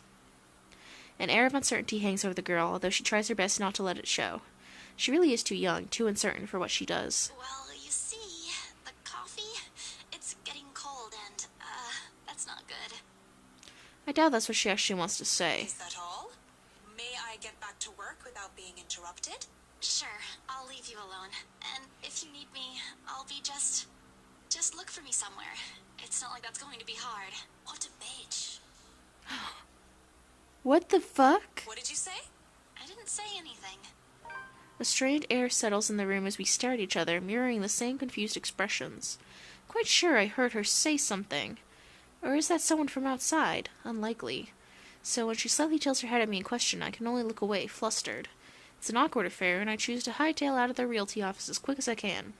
An air of uncertainty hangs over the girl, although she tries her best not to let it show. She really is too young, too uncertain for what she does. Well, you see, the coffee, it's getting cold and, that's not good. I doubt that's what she actually wants to say. Is that all? May I get back to work without being interrupted? Sure, I'll leave you alone. And if you need me, I'll be just look for me somewhere. It's not like that's going to be hard. What a bitch. What the fuck? What did you say? I didn't say anything. A strained air settles in the room as we stare at each other, mirroring the same confused expressions. Quite sure I heard her say something. Or is that someone from outside? Unlikely. So when she slightly tilts her head at me in question, I can only look away, flustered. It's an awkward affair, and I choose to hightail out of the realty office as quick as I can.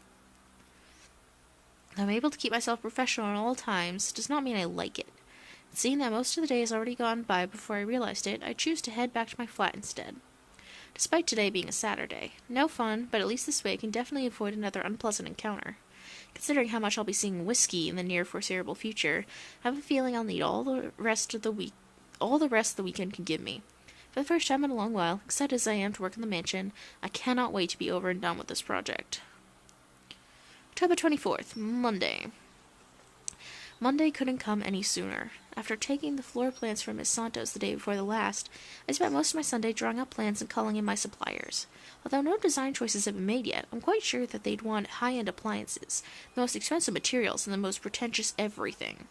I'm able to keep myself professional at all times does not mean I like it. Seeing that most of the day has already gone by before I realized it, I choose to head back to my flat instead. Despite today being a Saturday. No fun, but at least this way I can definitely avoid another unpleasant encounter. Considering how much I'll be seeing whiskey in the near foreseeable future, I have a feeling I'll need all the rest the weekend can give me. For the first time in a long while, excited as I am to work in the mansion, I cannot wait to be over and done with this project. October 24th, Monday. Monday couldn't come any sooner. After taking the floor plans from Miss Santos the day before the last, I spent most of my Sunday drawing up plans and calling in my suppliers. Although no design choices have been made yet, I'm quite sure that they'd want high-end appliances, the most expensive materials, and the most pretentious everything.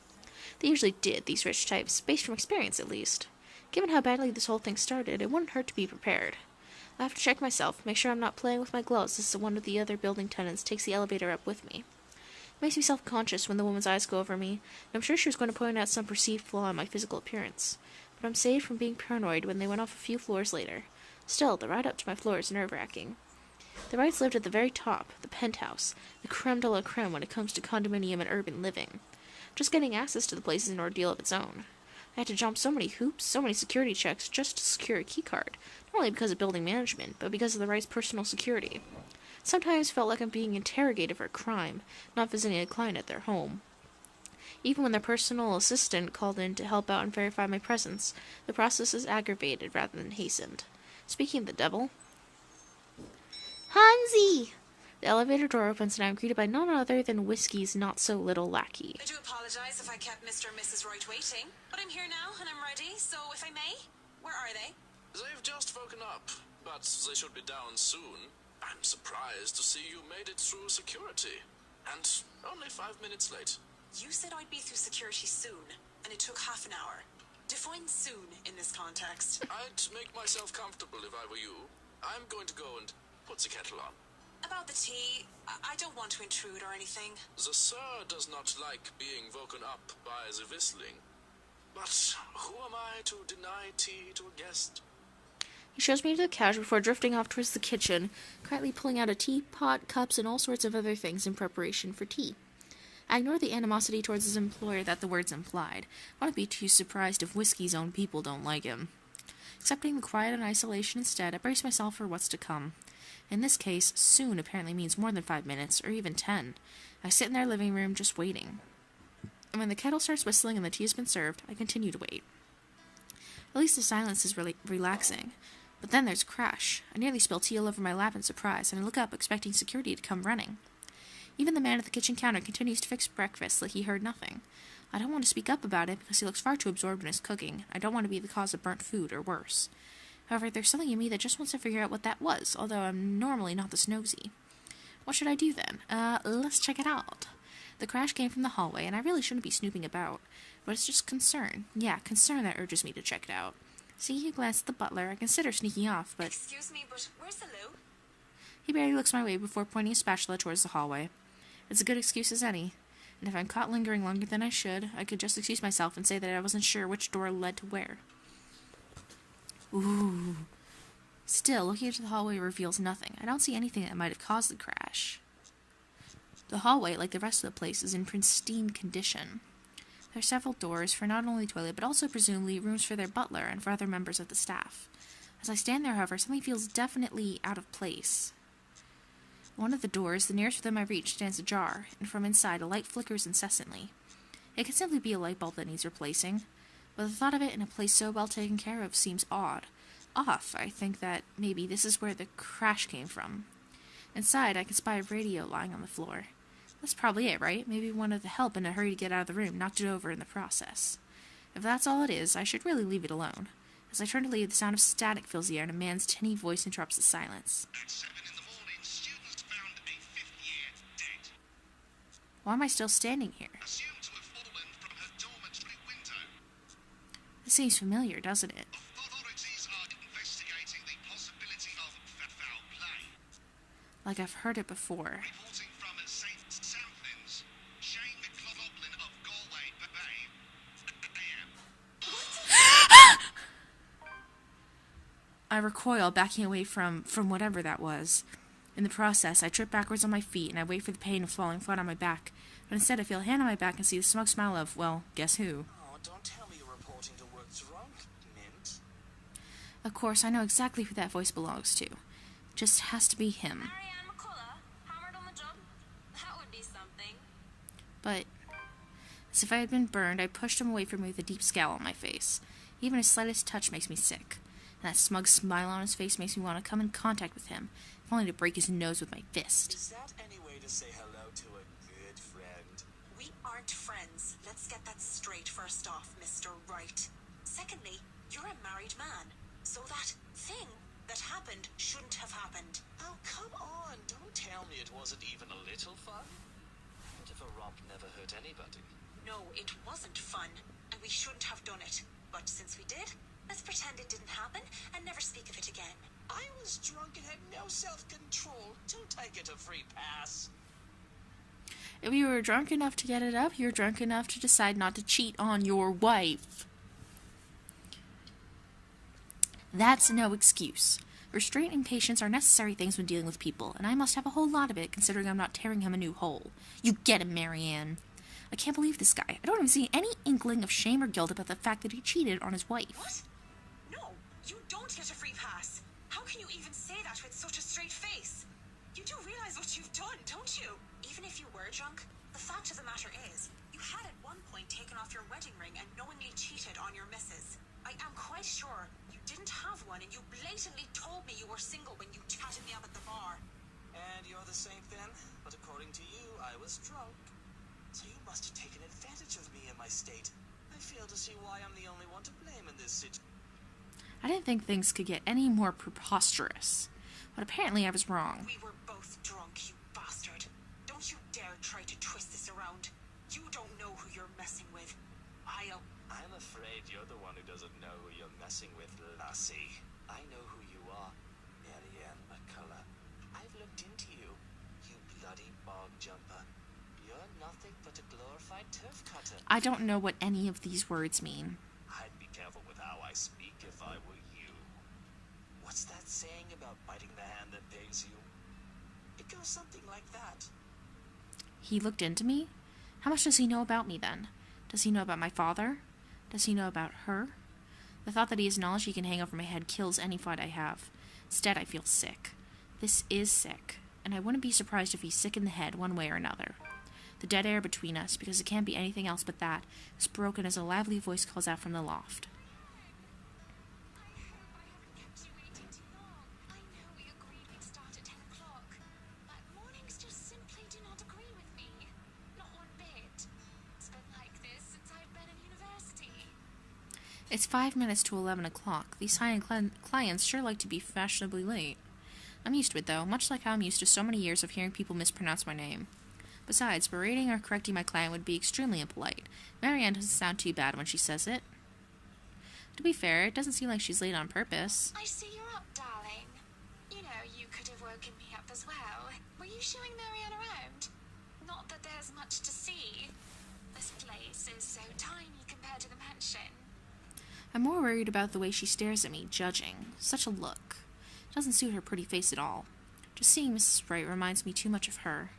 They usually did, these rich types, based from experience at least. Given how badly this whole thing started, it wouldn't hurt to be prepared. I have to check myself, make sure I'm not playing with my gloves as one of the other building tenants takes the elevator up with me. It makes me self-conscious when the woman's eyes go over me, and I'm sure she was going to point out some perceived flaw in my physical appearance. But I'm saved from being paranoid when they went off a few floors later. Still, the ride up to my floor is nerve-wracking. The Wrights lived at the very top, the penthouse, the creme de la creme when it comes to condominium and urban living. Just getting access to the place is an ordeal of its own. I had to jump so many hoops, so many security checks just to secure a keycard, not only because of building management, but because of the Wrights' personal security. Sometimes felt like I'm being interrogated for a crime, not visiting a client at their home. Even when their personal assistant called in to help out and verify my presence, the process is aggravated rather than hastened. Speaking of the devil... Hansi! The elevator door opens and I am greeted by none other than Whiskey's not-so-little lackey. I do apologize if I kept Mr. and Mrs. Wright waiting, but I'm here now and I'm ready, so if I may, where are they? They've just woken up, but they should be down soon. I'm surprised to see you made it through security. And only 5 minutes late. You said I'd be through security soon, and it took half an hour. Define soon in this context. I'd make myself comfortable if I were you. I'm going to go and put the kettle on. About the tea, I don't want to intrude or anything. The sir does not like being woken up by the whistling. But who am I to deny tea to a guest? He shows me to the couch before drifting off towards the kitchen, quietly pulling out a teapot, cups, and all sorts of other things in preparation for tea. I ignore the animosity towards his employer that the words implied. I wouldn't be too surprised if Whiskey's own people don't like him. Accepting the quiet and isolation instead, I brace myself for what's to come. In this case, soon apparently means more than 5 minutes, or even 10. I sit in their living room just waiting. And when the kettle starts whistling and the tea has been served, I continue to wait. At least the silence is really relaxing. But then there's a crash. I nearly spill tea all over my lap in surprise, and I look up, expecting security to come running. Even the man at the kitchen counter continues to fix breakfast like he heard nothing. I don't want to speak up about it because he looks far too absorbed in his cooking. I don't want to be the cause of burnt food, or worse. However, there's something in me that just wants to figure out what that was, although I'm normally not this nosy. What should I do then? Let's check it out. The crash came from the hallway, and I really shouldn't be snooping about. But it's just concern. Yeah, concern that urges me to check it out. Seeing a glance at the butler, I consider sneaking off, but... Excuse me, but where's the loo? He barely looks my way before pointing a spatula towards the hallway. It's a good excuse as any. And if I'm caught lingering longer than I should, I could just excuse myself and say that I wasn't sure which door led to where. Ooh. Still, looking into the hallway reveals nothing. I don't see anything that might have caused the crash. The hallway, like the rest of the place, is in pristine condition. There are several doors for not only the toilet, but also presumably rooms for their butler and for other members of the staff. As I stand there, however, something feels definitely out of place. One of the doors, the nearest within my reach, stands ajar, and from inside a light flickers incessantly. It could simply be a light bulb that needs replacing, but the thought of it in a place so well taken care of seems odd. Off, I think that maybe this is where the crash came from. Inside, I can spy a radio lying on the floor. That's probably it, right? Maybe one of the help in a hurry to get out of the room knocked it over in the process. If that's all it is, I should really leave it alone. As I turn to leave, the sound of static fills the air, and a man's tinny voice interrupts the silence. At 7 in the morning, students found a 5th-year dead. Why am I still standing here? Assumed to have fallen from her dormitory window. This seems familiar, doesn't it? Authorities are investigating the possibility of foul play. Like I've heard it before. Reporting from St. Samphins, Shane McLaughlin of Galway, Bay. I recoil, backing away from whatever that was. In the process, I trip backwards on my feet, and I wait for the pain of falling flat on my back. But instead, I feel a hand on my back and see the smug smile of, well, guess who? Oh, don't tell me you're reporting to work drunk, Mint. Of course, I know exactly who that voice belongs to. Just has to be him. Marianne McCullough, hammered on the job. That would be something. But, as if I had been burned, I pushed him away from me with a deep scowl on my face. Even his slightest touch makes me sick. And that smug smile on his face makes me want to come in contact with him, if only to break his nose with my fist. Is that any way to say hello to a good friend? We aren't friends. Let's get that straight first off, Mr. Wright. Secondly, you're a married man. So that thing that happened shouldn't have happened. Oh, come on. Don't tell me it wasn't even a little fun. What if a romp never hurt anybody? No, it wasn't fun, and we shouldn't have done it. But since we did, let's pretend it didn't happen and never speak of it again. I was drunk and had no self-control. Don't I get a free pass? If you were drunk enough to get it up, you're drunk enough to decide not to cheat on your wife. That's no excuse. Restraint and patience are necessary things when dealing with people, and I must have a whole lot of it, considering I'm not tearing him a new hole. You get him, Marianne. I can't believe this guy. I don't even see any inkling of shame or guilt about the fact that he cheated on his wife. What? No, you don't get a free pass. How can you even say that with such a straight face? You do realize what you've done, don't you? Even if you were drunk, the fact of the matter is, you had at one point taken off your wedding ring and knowingly cheated on your missus. I am quite sure you didn't have one, and you blatantly told me you were single when you chatted me up at the bar. And you're the same then? But according to you, I was drunk. So you must have taken advantage of me in my state. I fail to see why I'm the only one to blame in this situation. I didn't think things could get any more preposterous. But apparently I was wrong. We were both drunk, you bastard. Don't you dare try to twist this around. You don't know who you're messing with. I'm afraid you're the one who doesn't know who you're messing with, lassie. I know who you are, Marianne McCullough. I've looked into you, you bloody bog jumper. You're nothing but a glorified turf cutter. I don't know what any of these words mean. I'd be careful with how I speak if I were you. What's that saying about biting the hand that pays you? It goes something like that. He looked into me? How much does he know about me then? Does he know about my father? Does he know about her? The thought that he has knowledge he can hang over my head kills any fight I have. Instead, I feel sick. This is sick, and I wouldn't be surprised if he's sick in the head one way or another. The dead air between us, because it can't be anything else but that, is broken as a lively voice calls out from the loft. It's 5 minutes to 11 o'clock. These high-end clients sure like to be fashionably late. I'm used to it, though, much like how I'm used to so many years of hearing people mispronounce my name. Besides, berating or correcting my client would be extremely impolite. Marianne doesn't sound too bad when she says it. To be fair, it doesn't seem like she's late on purpose. I see you're up, darling. You know, you could have woken me up as well. Were you showing Marianne around? Not that there's much to see. This place is so tiny compared to the mansion. I'm more worried about the way she stares at me, judging. Such a look. It doesn't suit her pretty face at all. Just seeing Mrs. Bright reminds me too much of her.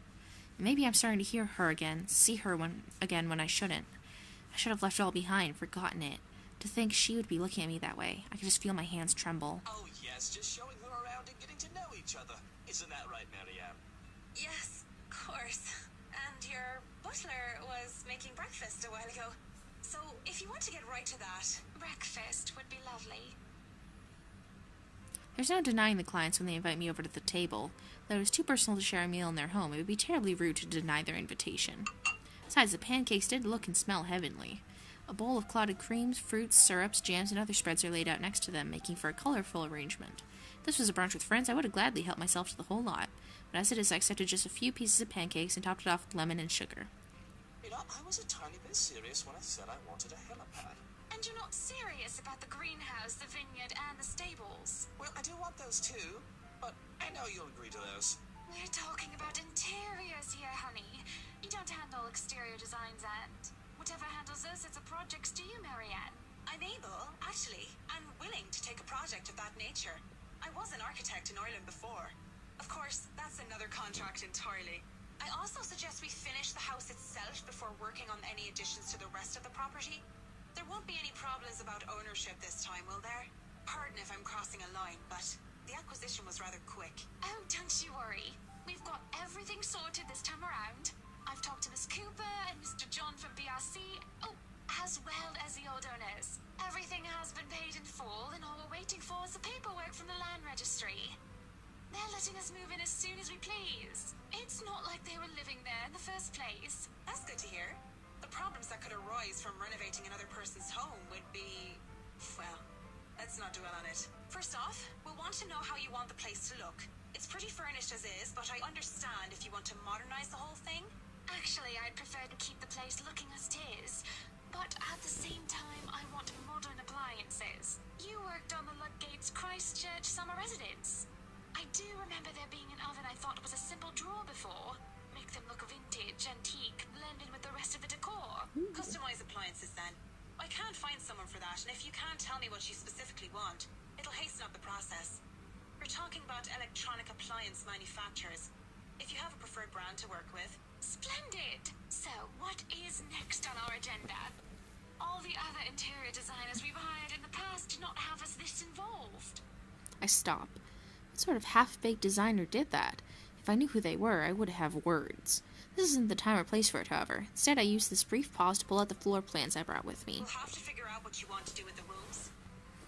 And maybe I'm starting to hear her again, see her again when I shouldn't. I should have left it all behind, forgotten it. To think she would be looking at me that way, I could just feel my hands tremble. Oh yes, just showing her around and getting to know each other. Isn't that right, Marianne? Yes, of course. And your butler was making breakfast a while ago. So, if you want to get right to that... Breakfast would be lovely. There's no denying the clients when they invite me over to the table. Though it is too personal to share a meal in their home, it would be terribly rude to deny their invitation. Besides, the pancakes did look and smell heavenly. A bowl of clotted creams, fruits, syrups, jams, and other spreads are laid out next to them, making for a colorful arrangement. If this was a brunch with friends, I would have gladly helped myself to the whole lot. But as it is, I accepted just a few pieces of pancakes and topped it off with lemon and sugar. You know, I was a tiny bit serious when I said I wanted a helipad. And you're not serious about the greenhouse, the vineyard, and the stables? Well, I do want those too, but I know you'll agree to those. We're talking about interiors here, honey. You don't handle exterior designs, and whatever handles those sets of projects do you, Marianne? I'm able, actually, and willing to take a project of that nature. I was an architect in Ireland before. Of course, that's another contract entirely. I also suggest we finish the house itself before working on any additions to the rest of the property. There won't be any problems about ownership this time, will there? Pardon if I'm crossing a line, but the acquisition was rather quick. Oh, don't you worry. We've got everything sorted this time around. I've talked to Miss Cooper and Mr. John from BRC, as well as the old owners. Everything has been paid in full, and all we're waiting for is the paperwork from the land registry. They're letting us move in as soon as we please. It's not like they were living there in the first place. That's good to hear. The problems that could arise from renovating another person's home would be... well, let's not dwell on it. First off, we'll want to know how you want the place to look. It's pretty furnished as is, but I understand if you want to modernize the whole thing. Actually, I'd prefer to keep the place looking as it is. But at the same time, I want modern appliances. You worked on the Ludgate's Christchurch summer residence. I do remember there being an oven I thought was a simple drawer before. Make them look vintage, antique, blend in with the rest of the decor. Customize appliances then. I can't find someone for that, and if you can't tell me what you specifically want, it'll hasten up the process. We're talking about electronic appliance manufacturers. If you have a preferred brand to work with. Splendid! So, what is next on our agenda? All the other interior designers we've hired in the past do not have us this involved. I stop. What sort of half-baked designer did that? If I knew who they were, I would have words. This isn't the time or place for it, however. Instead, I used this brief pause to pull out the floor plans I brought with me. We'll have to figure out what you want to do with the rooms.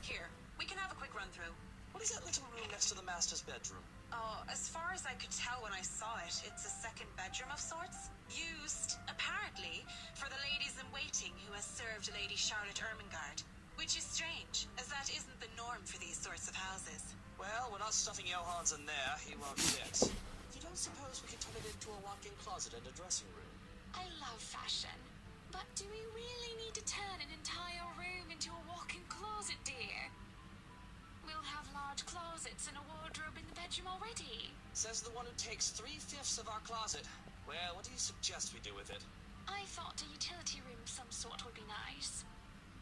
Here, we can have a quick run-through. What is that little room next to the master's bedroom? Oh, as far as I could tell when I saw it, it's a second bedroom of sorts. Used, apparently, for the ladies-in-waiting who has served Lady Charlotte Ermengarde. Which is strange, as that isn't the norm for these sorts of houses. Well, we're not stuffing Johans in there. He won't fit. You don't suppose we could turn it into a walk-in closet and a dressing room? I love fashion, but do we really need to turn an entire room into a walk-in closet, dear? We'll have large closets and a wardrobe in the bedroom already. Says the one who takes 3/5 of our closet. Well, what do you suggest we do with it? I thought a utility room of some sort would be nice.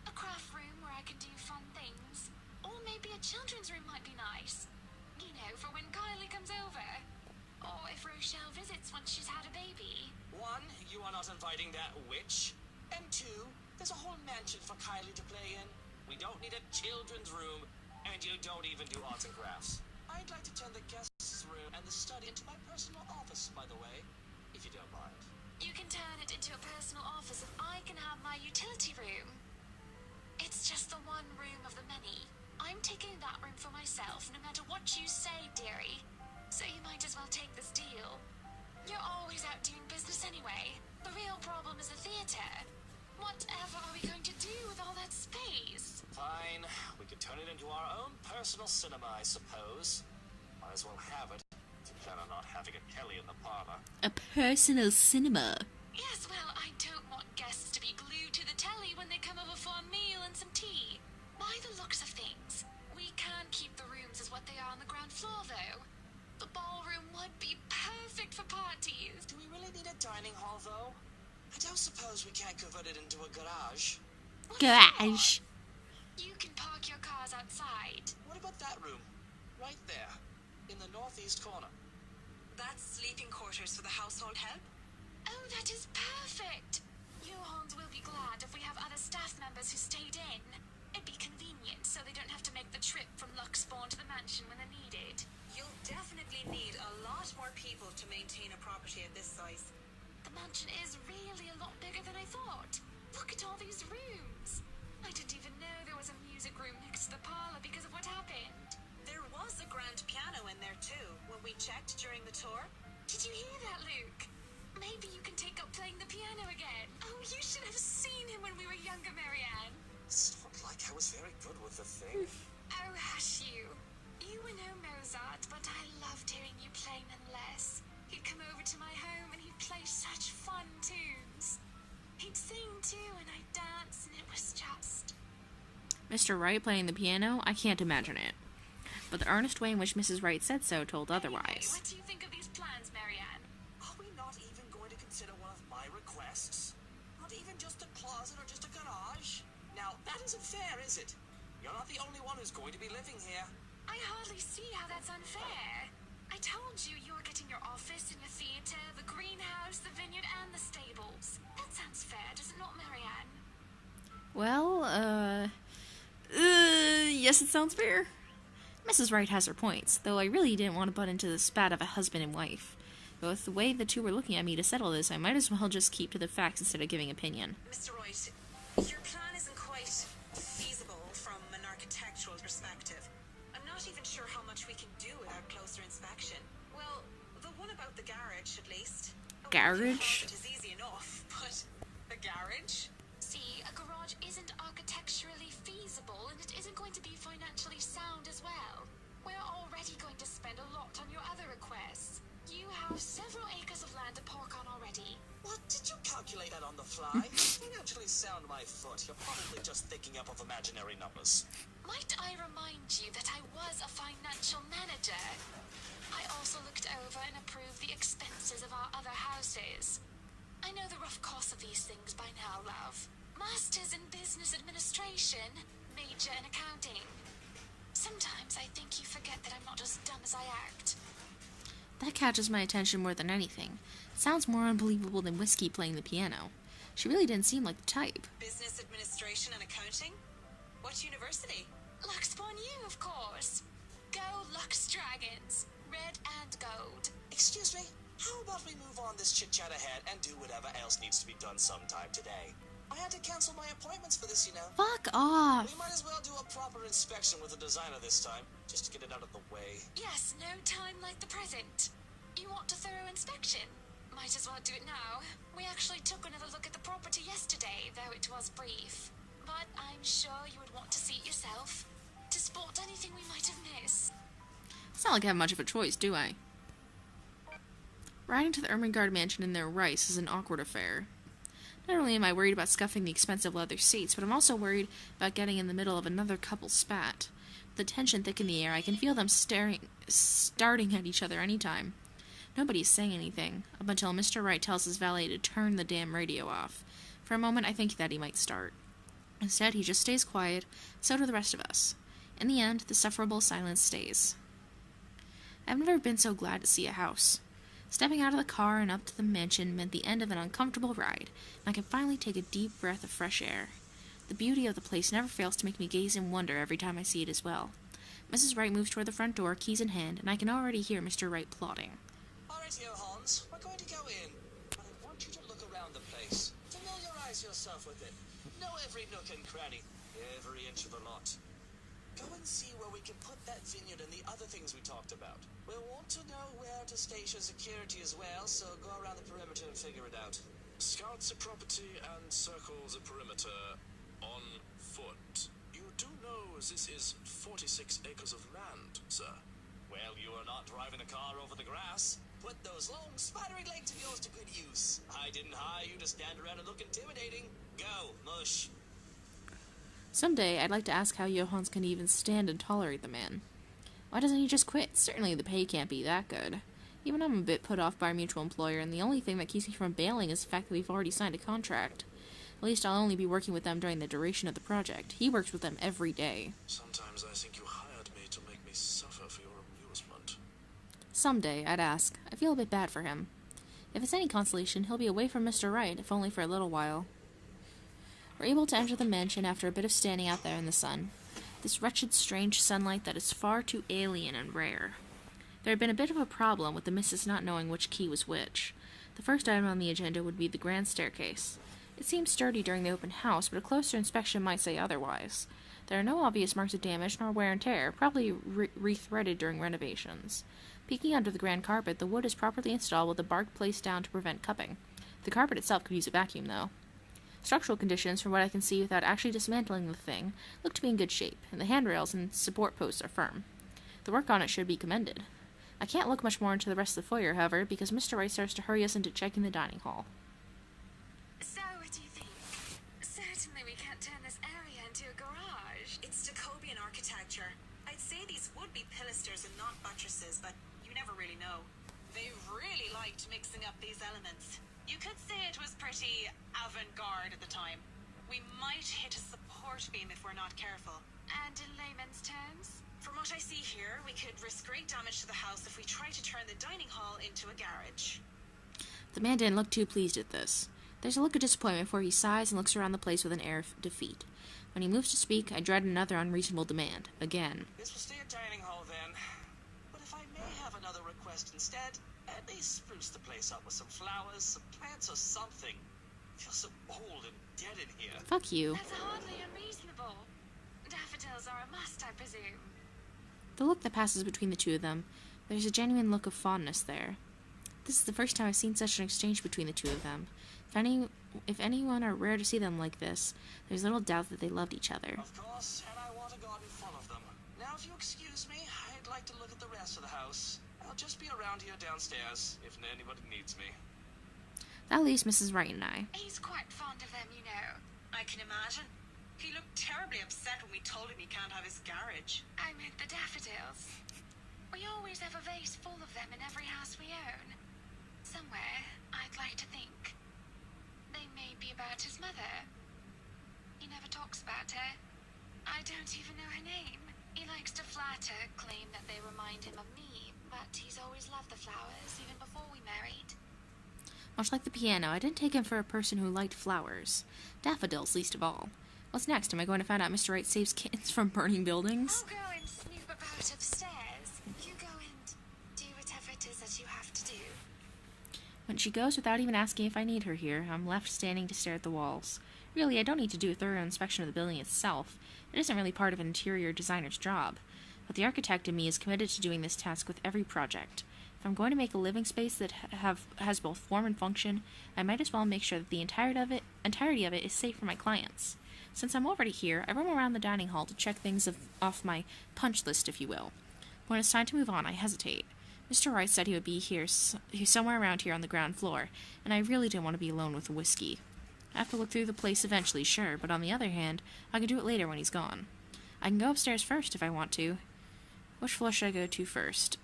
A craft room where I can do fun things. Or maybe a children's room might be nice. You know, for when Kylie comes over. Or if Rochelle visits once she's had a baby. 1, you are not inviting that witch. And 2, there's a whole mansion for Kylie to play in. We don't need a children's room, and you don't even do arts and crafts. I'd like to turn the guest's room and the study into my personal office, by the way, if you don't mind. You can turn it into a personal office if I can have my utility room. It's just the one room of the many. I'm taking that room for myself, no matter what you say, dearie. So you might as well take this deal. You're always out doing business anyway. The real problem is the theater. Whatever are we going to do with all that space? Fine. We could turn it into our own personal cinema, I suppose. Might as well have it. If you plan on not having a telly in the parlor. A personal cinema. Yes, well, I don't want guests to be glued to the telly when they come over for a meal and some tea. By the looks of things, we can keep the rooms as what they are on the ground floor, though. The ballroom would be perfect for parties. Do we really need a dining hall, though? I don't suppose we can't convert it into a garage. Garage. You can park your cars outside. What about that room? Right there. In the northeast corner. That's sleeping quarters for the household help? Oh, that is perfect. You Hans will be glad if we have other staff members who stayed in. It'd be convenient, so they don't have to make the trip from Luxbourne to the mansion when they're needed. You'll definitely need a lot more people to maintain a property of this size. The mansion is really a lot bigger than I thought. Look at all these rooms. I didn't even know there was a music room next to the parlor because of what happened. There was a grand piano in there too, when we checked during the tour. Did you hear that, Luke? Maybe you can take up playing the piano again. Oh, you should have seen him when we were younger, Marianne. It's not like I was very good with the thing. Oh, hush you. You were no Mozart, but I loved hearing you play nonetheless. He'd come over to my home and he'd play such fun tunes. He'd sing too, and I'd dance, and it was just... Mr. Wright playing the piano? I can't imagine it. But the earnest way in which Mrs. Wright said so told Anyway, otherwise. what do you think of these plans, Marianne? Are we not even going to consider one of my requests? Not even just a closet or just a garage? Now, that isn't fair, is it? You're not the only one who's going to be living here. I hardly see how that's unfair. I told you you were getting your office and your theatre, the greenhouse, the vineyard, and the stables. That sounds fair, does it not, Marianne? Well, yes, it sounds fair. Mrs. Wright has her points, though I really didn't want to butt into the spat of a husband and wife. But with the way the two were looking at me to settle this, I might as well just keep to the facts instead of giving opinion. Mr. Wright, your plan isn't quite feasible from an architectural perspective. I'm not even sure how much we can do without closer inspection. Well, the one about the garage, at least. Garage? It is easy enough, but a garage? See, a garage isn't architecturally feasible, and it isn't going to be financially sound as well. We're already going to spend a lot on your other requests. You have several acres of land to park on already. What? Did you calculate that on the fly? Financially sound my foot. You're probably just thinking up of imaginary numbers. Might I remind you that I was a financial manager? I also looked over and approved the expenses of our other houses. I know the rough cost of these things by now, love. Masters in business administration, major in accounting. Sometimes I think you forget that I'm not as dumb as I act. That catches my attention more than anything. It sounds more unbelievable than Whiskey playing the piano. She really didn't seem like the type. Business administration and accounting? What university? Luxbourne U, of course. Go Lux Dragons. Red and gold. Excuse me? How about we move on this chit-chat ahead and do whatever else needs to be done sometime today? I had to cancel my appointments for this, you know. Fuck off! We might as well do a proper inspection with the designer this time, just to get it out of the way. Yes, no time like the present. You want a thorough inspection? Might as well do it now. We actually took another look at the property yesterday, though it was brief. But I'm sure you would want to see it yourself, to spot anything we might have missed. It's not like I have much of a choice, do I? Riding to the Ermengarde mansion in their rice is an awkward affair. Not only am I worried about scuffing the expensive leather seats, but I'm also worried about getting in the middle of another couple's spat. With the tension thick in the air, I can feel them starting at each other any time. Nobody's saying anything, up until Mr. Wright tells his valet to turn the damn radio off. For a moment, I think that he might start. Instead, he just stays quiet, so do the rest of us. In the end, the sufferable silence stays. I've never been so glad to see a house. Stepping out of the car and up to the mansion meant the end of an uncomfortable ride, and I could finally take a deep breath of fresh air. The beauty of the place never fails to make me gaze in wonder every time I see it as well. Mrs. Wright moves toward the front door, keys in hand, and I can already hear Mr. Wright plotting. All right, here, Hans. We're going to go in, but I want you to look around the place. Familiarize yourself with it. Know every nook and cranny, every inch of the lot. Go and see where we can put that vineyard and the other things we talked about. We'll want to know where to station security as well, so go around the perimeter and figure it out. Scout the property and circle the perimeter on foot. You do know this is 46 acres of land, sir? Well, you are not driving a car over the grass. Put those long, spidery legs of yours to good use. I didn't hire you to stand around and look intimidating. Go, mush. Someday, I'd like to ask how Johans can even stand and tolerate the man. Why doesn't he just quit? Certainly the pay can't be that good. Even I'm a bit put off by our mutual employer, and the only thing that keeps me from bailing is the fact that we've already signed a contract. At least I'll only be working with them during the duration of the project. He works with them every day. Sometimes I think you hired me to make me suffer for your amusement. Someday, I'd ask. I feel a bit bad for him. If it's any consolation, he'll be away from Mr. Wright, if only for a little while. We're able to enter the mansion after a bit of standing out there in the sun. This wretched, strange sunlight that is far too alien and rare. There had been a bit of a problem with the missus not knowing which key was which. The first item on the agenda would be the grand staircase. It seemed sturdy during the open house, but a closer inspection might say otherwise. There are no obvious marks of damage nor wear and tear, probably re-threaded during renovations. Peeking under the grand carpet, the wood is properly installed with the bark placed down to prevent cupping. The carpet itself could use a vacuum, though. Structural conditions, from what I can see without actually dismantling the thing, look to be in good shape, and the handrails and support posts are firm. The work on it should be commended. I can't look much more into the rest of the foyer, however, because Mr. Wright starts to hurry us into checking the dining hall. So, what do you think? Certainly we can't turn this area into a garage. It's Jacobean architecture. I'd say these would be pilasters and not buttresses, but you never really know. They really liked mixing up these elements. You could say it was pretty avant-garde at the time. We might hit a support beam if we're not careful. And in layman's terms? From what I see here, we could risk great damage to the house if we try to turn the dining hall into a garage. The man didn't look too pleased at this. There's a look of disappointment before he sighs and looks around the place with an air of defeat. When he moves to speak, I dread another unreasonable demand. Again. This will stay a dining hall then. But if I may have another request instead, at least spruce the place up with some flowers, some plants, or something. It feels so old and dead in here. Fuck you. That's hardly unreasonable. Daffodils are a must, I presume. The look that passes between the two of them, there's a genuine look of fondness there. This is the first time I've seen such an exchange between the two of them. If anyone are rare to see them like this, there's little doubt that they loved each other. Of course, and I want a garden full of them. Now, if you excuse me, I'd like to look at the rest of the house. I'll just be around here downstairs, if anybody needs me. That leaves Mrs. Wright and I. He's quite fond of them, you know. I can imagine. He looked terribly upset when we told him he can't have his garage. I meant the daffodils. We always have a vase full of them in every house we own. Somewhere, I'd like to think. They may be about his mother. He never talks about her. I don't even know her name. He likes to flatter, claim that they remind him of me, but he's always loved the flowers, even before we married. Much like the piano, I didn't take him for a person who liked flowers. Daffodils, least of all. What's next? Am I going to find out Mr. Wright saves kittens from burning buildings? I'll go and snoop about upstairs. You go and do whatever it is that you have to do. When she goes without even asking if I need her here, I'm left standing to stare at the walls. Really, I don't need to do a thorough inspection of the building itself. It isn't really part of an interior designer's job. But the architect in me is committed to doing this task with every project. If I'm going to make a living space that has both form and function, I might as well make sure that the entirety of it is safe for my clients. Since I'm already here, I roam around the dining hall to check things off my punch list, if you will. When it's time to move on, I hesitate. Mr. Wright said he would be here, somewhere around here on the ground floor, and I really didn't want to be alone with whiskey. I have to look through the place eventually, sure, but on the other hand, I can do it later when he's gone. I can go upstairs first if I want to. Which floor should I go to first?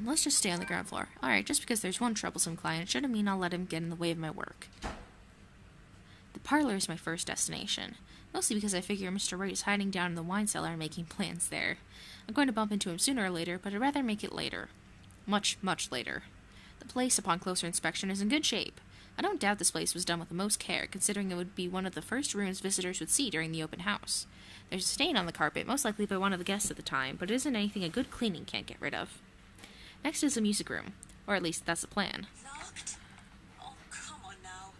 Let's just stay on the ground floor. Alright, just because there's one troublesome client shouldn't mean I'll let him get in the way of my work. The parlor is my first destination, mostly because I figure Mr. Wright is hiding down in the wine cellar and making plans there. I'm going to bump into him sooner or later, but I'd rather make it later. Much, much later. The place, upon closer inspection, is in good shape. I don't doubt this place was done with the most care, considering it would be one of the first rooms visitors would see during the open house. There's a stain on the carpet, most likely by one of the guests at the time, but it isn't anything a good cleaning can't get rid of. Next is the music room, or at least that's the plan. Locked? Oh, come on now.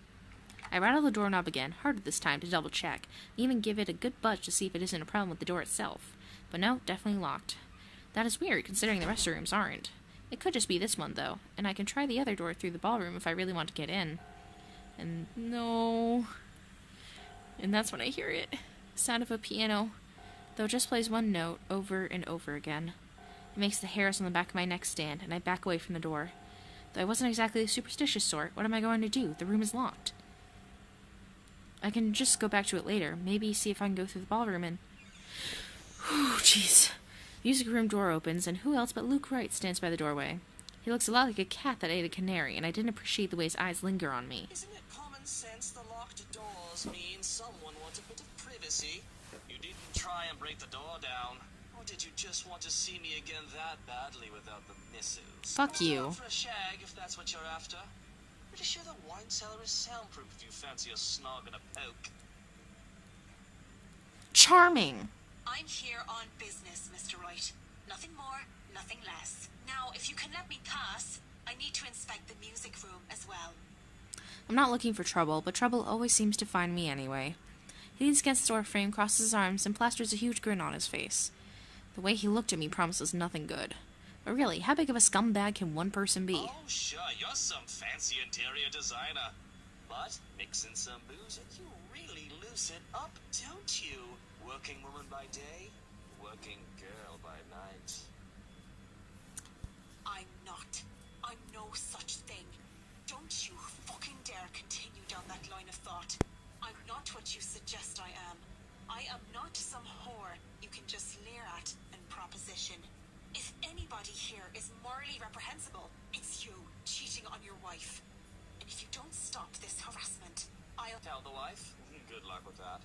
I rattle the doorknob again, harder this time to double check, and even give it a good budge to see if it isn't a problem with the door itself. But no, definitely locked. That is weird, considering the rest of the rooms aren't. It could just be this one, though, and I can try the other door through the ballroom if I really want to get in. And no... And that's when I hear it. Sound of a piano, though it just plays one note over and over again. It makes the hairs on the back of my neck stand, and I back away from the door. Though I wasn't exactly the superstitious sort, what am I going to do? The room is locked. I can just go back to it later. Maybe see if I can go through the ballroom and... Whew, jeez. The music room door opens, and who else but Luke Wright stands by the doorway. He looks a lot like a cat that ate a canary, and I didn't appreciate the way his eyes linger on me. Isn't it common sense the locked doors mean someone wants a bit of privacy? You didn't try and break the door down. Or did you just want to see me again that badly without the misses? Fuck you. For a shag, if that's what you're after. Pretty sure the wine cellar is soundproof if you fancy a snog and a poke. Charming. I'm here on business, Mr. Wright. Nothing more, nothing less. Now, if you can let me pass, I need to inspect the music room as well. I'm not looking for trouble, but trouble always seems to find me anyway. He leans against the door frame, crosses his arms, and plasters a huge grin on his face. The way he looked at me promises nothing good. But really, how big of a scumbag can one person be? Oh, sure, you're some fancy interior designer. But mix in some booze and you really loosen up, don't you? Working woman by day, working girl by night. I'm not. I'm no such thing. Don't you fucking dare continue down that line of thought. I'm not what you suggest I am. I am not some whore you can just leer at and proposition. If anybody here is morally reprehensible, it's you cheating on your wife. And if you don't stop this harassment, I'll Tell the wife? Good luck with that.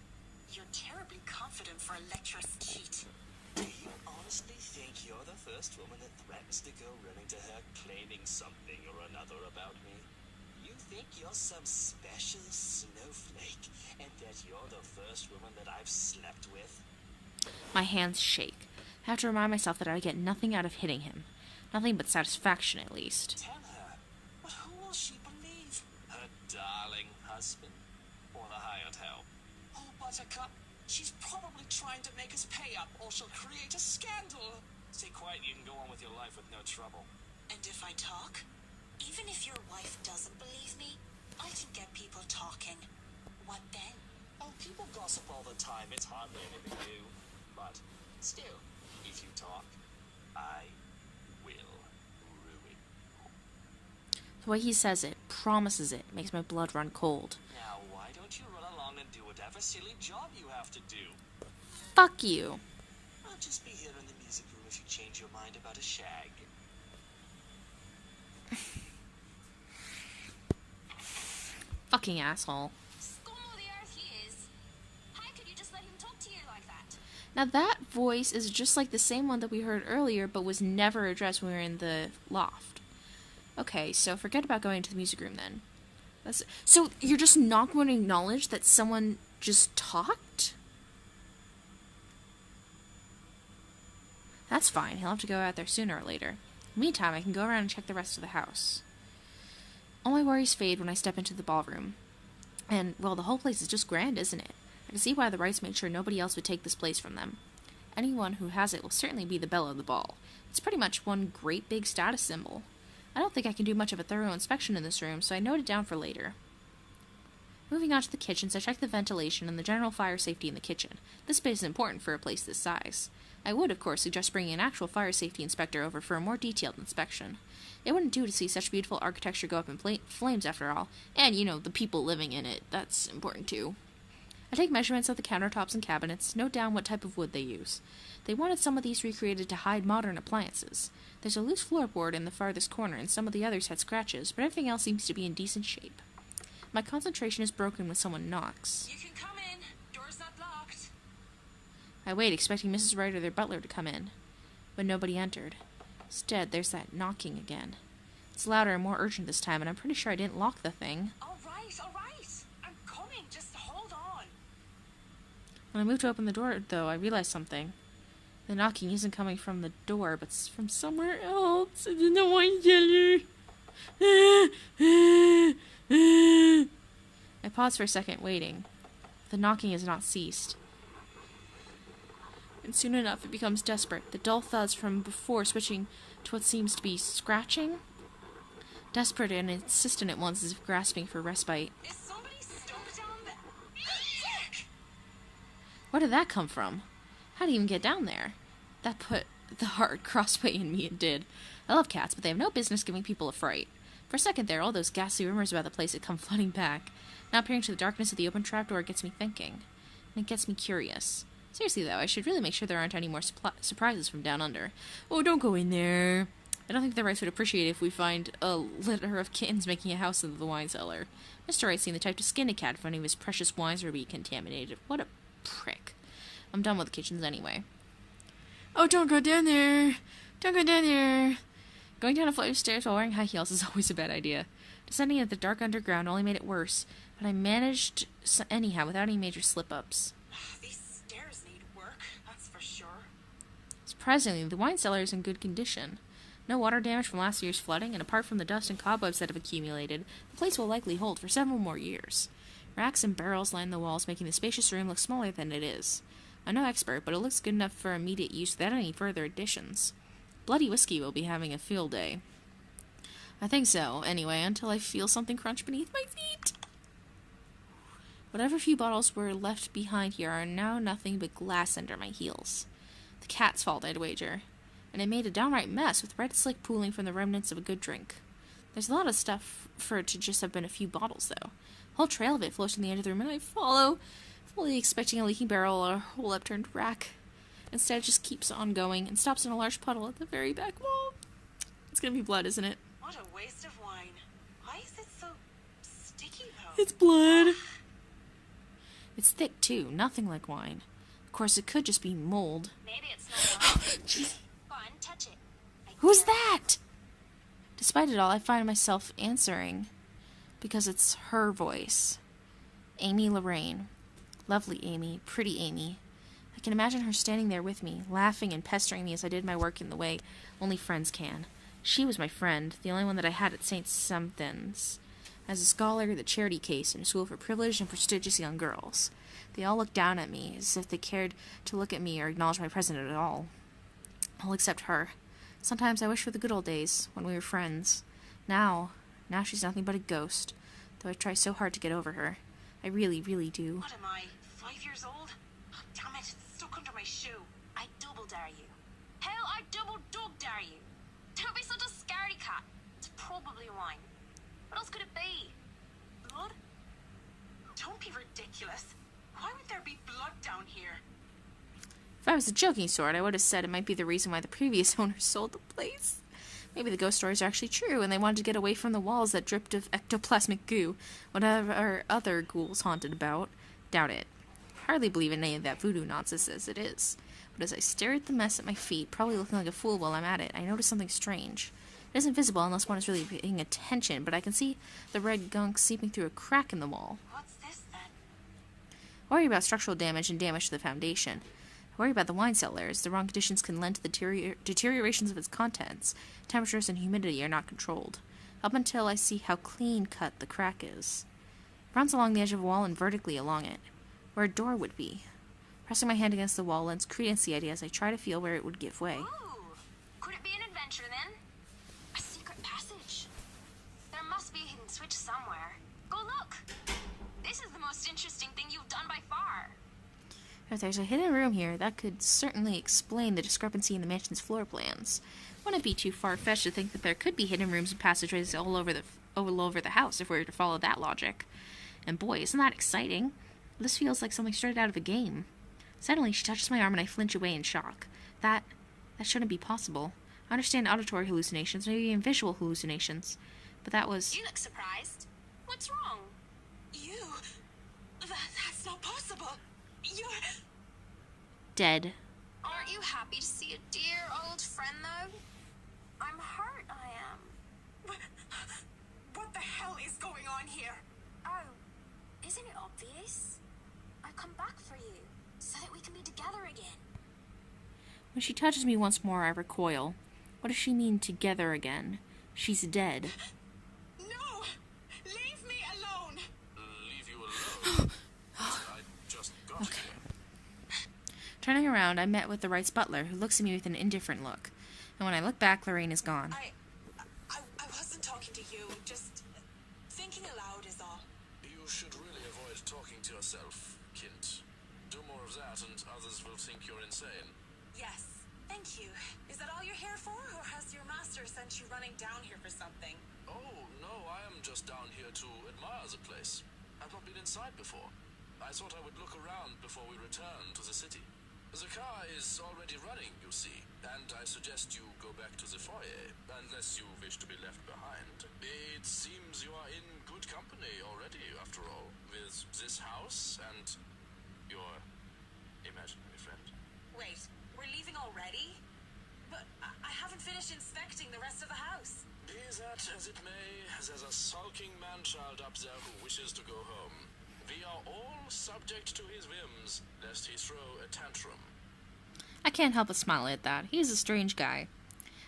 You're terribly confident for a lecherous cheat. Do you honestly think you're the first woman that threatens to go running to her claiming something or another about me? You think you're some special snowflake and that you're the first woman that I've slept with? My hands shake. I have to remind myself that I get nothing out of hitting him. Nothing but satisfaction, at least. Tell her. But who will she believe? Her darling husband? Or the hired help? Oh, Buttercup, she's probably trying to make us pay up or she'll create a scandal. Stay quiet, you can go on with your life with no trouble. And if I talk? Even if your wife doesn't believe me, I can get people talking. What then? Oh, people gossip all the time, it's hardly anything new. But still, if you talk, I will ruin you. The way he says it, promises it, makes my blood run cold. Now, why don't you run along and do whatever silly job you have to do? Fuck you. I'll just be here in the music room if you change your mind about a shag. Fucking asshole. Scum of the earth he is. How could you just let him talk to you like that? Now that voice is just like the same one that we heard earlier, but was never addressed when we were in the loft. Okay, so forget about going to the music room then. So you're just not going to acknowledge that someone just talked? That's fine, he'll have to go out there sooner or later. Meantime, I can go around and check the rest of the house. All my worries fade when I step into the ballroom. And, well, the whole place is just grand, isn't it? I can see why the Wrights made sure nobody else would take this place from them. Anyone who has it will certainly be the belle of the ball. It's pretty much one great big status symbol. I don't think I can do much of a thorough inspection in this room, so I note it down for later. Moving on to the kitchens, I check the ventilation and the general fire safety in the kitchen. This space is important for a place this size. I would, of course, suggest bringing an actual fire safety inspector over for a more detailed inspection. It wouldn't do to see such beautiful architecture go up in flames after all, and, you know, the people living in it, that's important too. I take measurements of the countertops and cabinets, note down what type of wood they use. They wanted some of these recreated to hide modern appliances. There's a loose floorboard in the farthest corner, and some of the others had scratches, but everything else seems to be in decent shape. My concentration is broken when someone knocks. You can come in. Door's not locked. I wait, expecting Mrs. Wright or their butler to come in, but nobody entered. Instead, there's that knocking again. It's louder and more urgent this time, and I'm pretty sure I didn't lock the thing. All right. I'm coming. Just hold on. When I move to open the door, though, I realize something. The knocking isn't coming from the door, but from somewhere else. I didn't want to tell her. I pause for a second, waiting. The knocking has not ceased. And soon enough, it becomes desperate. The dull thuds from before switching to what seems to be scratching. Desperate and insistent at once, as if grasping for respite. Is somebody stuck down there? Dick! Where did that come from? How did he even get down there? That put the hard crossway in me, it did. I love cats, but they have no business giving people a fright. For a second there, all those ghastly rumors about the place had come flooding back. Now peering to the darkness of the open trapdoor gets me thinking. And it gets me curious. Seriously, though, I should really make sure there aren't any more surprises from down under. Oh, don't go in there. I don't think the Wrights would appreciate it if we find a litter of kittens making a house in the wine cellar. Mr. Wright seemed the type to skin a cat if any of his precious wines were to be contaminated. What a prick. I'm done with the kitchens anyway. Oh, don't go down there. Don't go down there. Going down a flight of stairs while wearing high heels is always a bad idea. Descending into the dark underground only made it worse, but I managed anyhow without any major slip-ups. These stairs need work, that's for sure. Surprisingly, the wine cellar is in good condition. No water damage from last year's flooding, and apart from the dust and cobwebs that have accumulated, the place will likely hold for several more years. Racks and barrels line the walls, making the spacious room look smaller than it is. I'm no expert, but it looks good enough for immediate use without any further additions. Bloody Whiskey will be having a field day. I think so, anyway, until I feel something crunch beneath my feet. Whatever few bottles were left behind here are now nothing but glass under my heels. The cat's fault, I'd wager. And it made a downright mess, with red slick pooling from the remnants of a good drink. There's a lot of stuff for it to just have been a few bottles, though. A whole trail of it flows from the end of the room, and I follow, fully expecting a leaking barrel or a whole upturned rack. Instead, it just keeps on going and stops in a large puddle at the very back wall. It's gonna be blood, isn't it? What a waste of wine. Why is it so sticky, though? It's blood. It's thick, too. Nothing like wine. Of course, it could just be mold. Maybe it's not wine. Go on, touch it. Who's that? Despite it all, I find myself answering because it's her voice. Amy Lorraine. Lovely Amy. Pretty Amy. I can imagine her standing there with me, laughing and pestering me as I did my work in the way only friends can. She was my friend, the only one that I had at St. Something's. As a scholar, the charity case in a school for privileged and prestigious young girls. They all looked down at me, as if they cared to look at me or acknowledge my presence at all. All except her. Sometimes I wish for the good old days, when we were friends. Now she's nothing but a ghost, though I try so hard to get over her. I really, really do. What am I, 5 years old? Oh, damn it, it's stuck under my shoe. I double dare you. Hell, I double dog dare you. Don't be such a scaredy cat. It's probably wine. What else could it be? Blood? Don't be ridiculous. Why would there be blood down here? If I was a joking sort, I would have said it might be the reason why the previous owner sold the place. Maybe the ghost stories are actually true, and they wanted to get away from the walls that dripped of ectoplasmic goo, whatever other ghouls haunted about. Doubt it. Hardly believe in any of that voodoo nonsense as it is. But as I stare at the mess at my feet, probably looking like a fool while I'm at it, I notice something strange. It isn't visible unless one is really paying attention, but I can see the red gunk seeping through a crack in the wall. What's this, then? I worry about structural damage and damage to the foundation. I worry about the wine cellar, as the wrong conditions can lend to the deteriorations of its contents. Temperatures and humidity are not controlled. Up until I see how clean-cut the crack is. It runs along the edge of a wall and vertically along it, where a door would be. Pressing my hand against the wall lends credence to the idea as I try to feel where it would give way. Ooh, could it be an adventure then? A secret passage. There must be a hidden switch somewhere. Go look. This is the most interesting thing you've done by far. If there's a hidden room here, that could certainly explain the discrepancy in the mansion's floor plans. Wouldn't it be too far-fetched to think that there could be hidden rooms and passageways all over the house if we were to follow that logic? And boy, isn't that exciting? This feels like something straight out of a game. Suddenly, she touches my arm and I flinch away in shock. That shouldn't be possible. I understand auditory hallucinations, maybe even visual hallucinations, but that was... You look surprised. What's wrong? That's not possible. You're... dead. Aren't you happy to see a dear old friend, though? I'm hurt, I am. What the hell is going on here? Oh, isn't it obvious? I come back for you, so that we can be together again. When she touches me once more, I recoil. What does she mean, together again? She's dead. No! Leave me alone! Leave you alone? I just got here. Turning around, I met with the Wright's butler, who looks at me with an indifferent look. And when I look back, Lorraine is gone. I wasn't talking to you, just thinking aloud is all. You should really avoid talking to yourself, Kint. Do more of that, and others will think you're insane. Yes, thank you. Is that all you're here for, or has your master sent you running down here for something? Oh, no, I am just down here to admire the place. I've not been inside before. I thought I would look around before we return to the city. The car is already running, you see, and I suggest you go back to the foyer, unless you wish to be left behind. It seems you are in good company already, after all, with this house and your imaginary friend. Wait, we're leaving already? But I haven't finished inspecting the rest of the house. Be that as it may, there's a sulking man-child up there who wishes to go home. We are all subject to his whims, lest he throw a tantrum. I can't help but smile at that. He's a strange guy.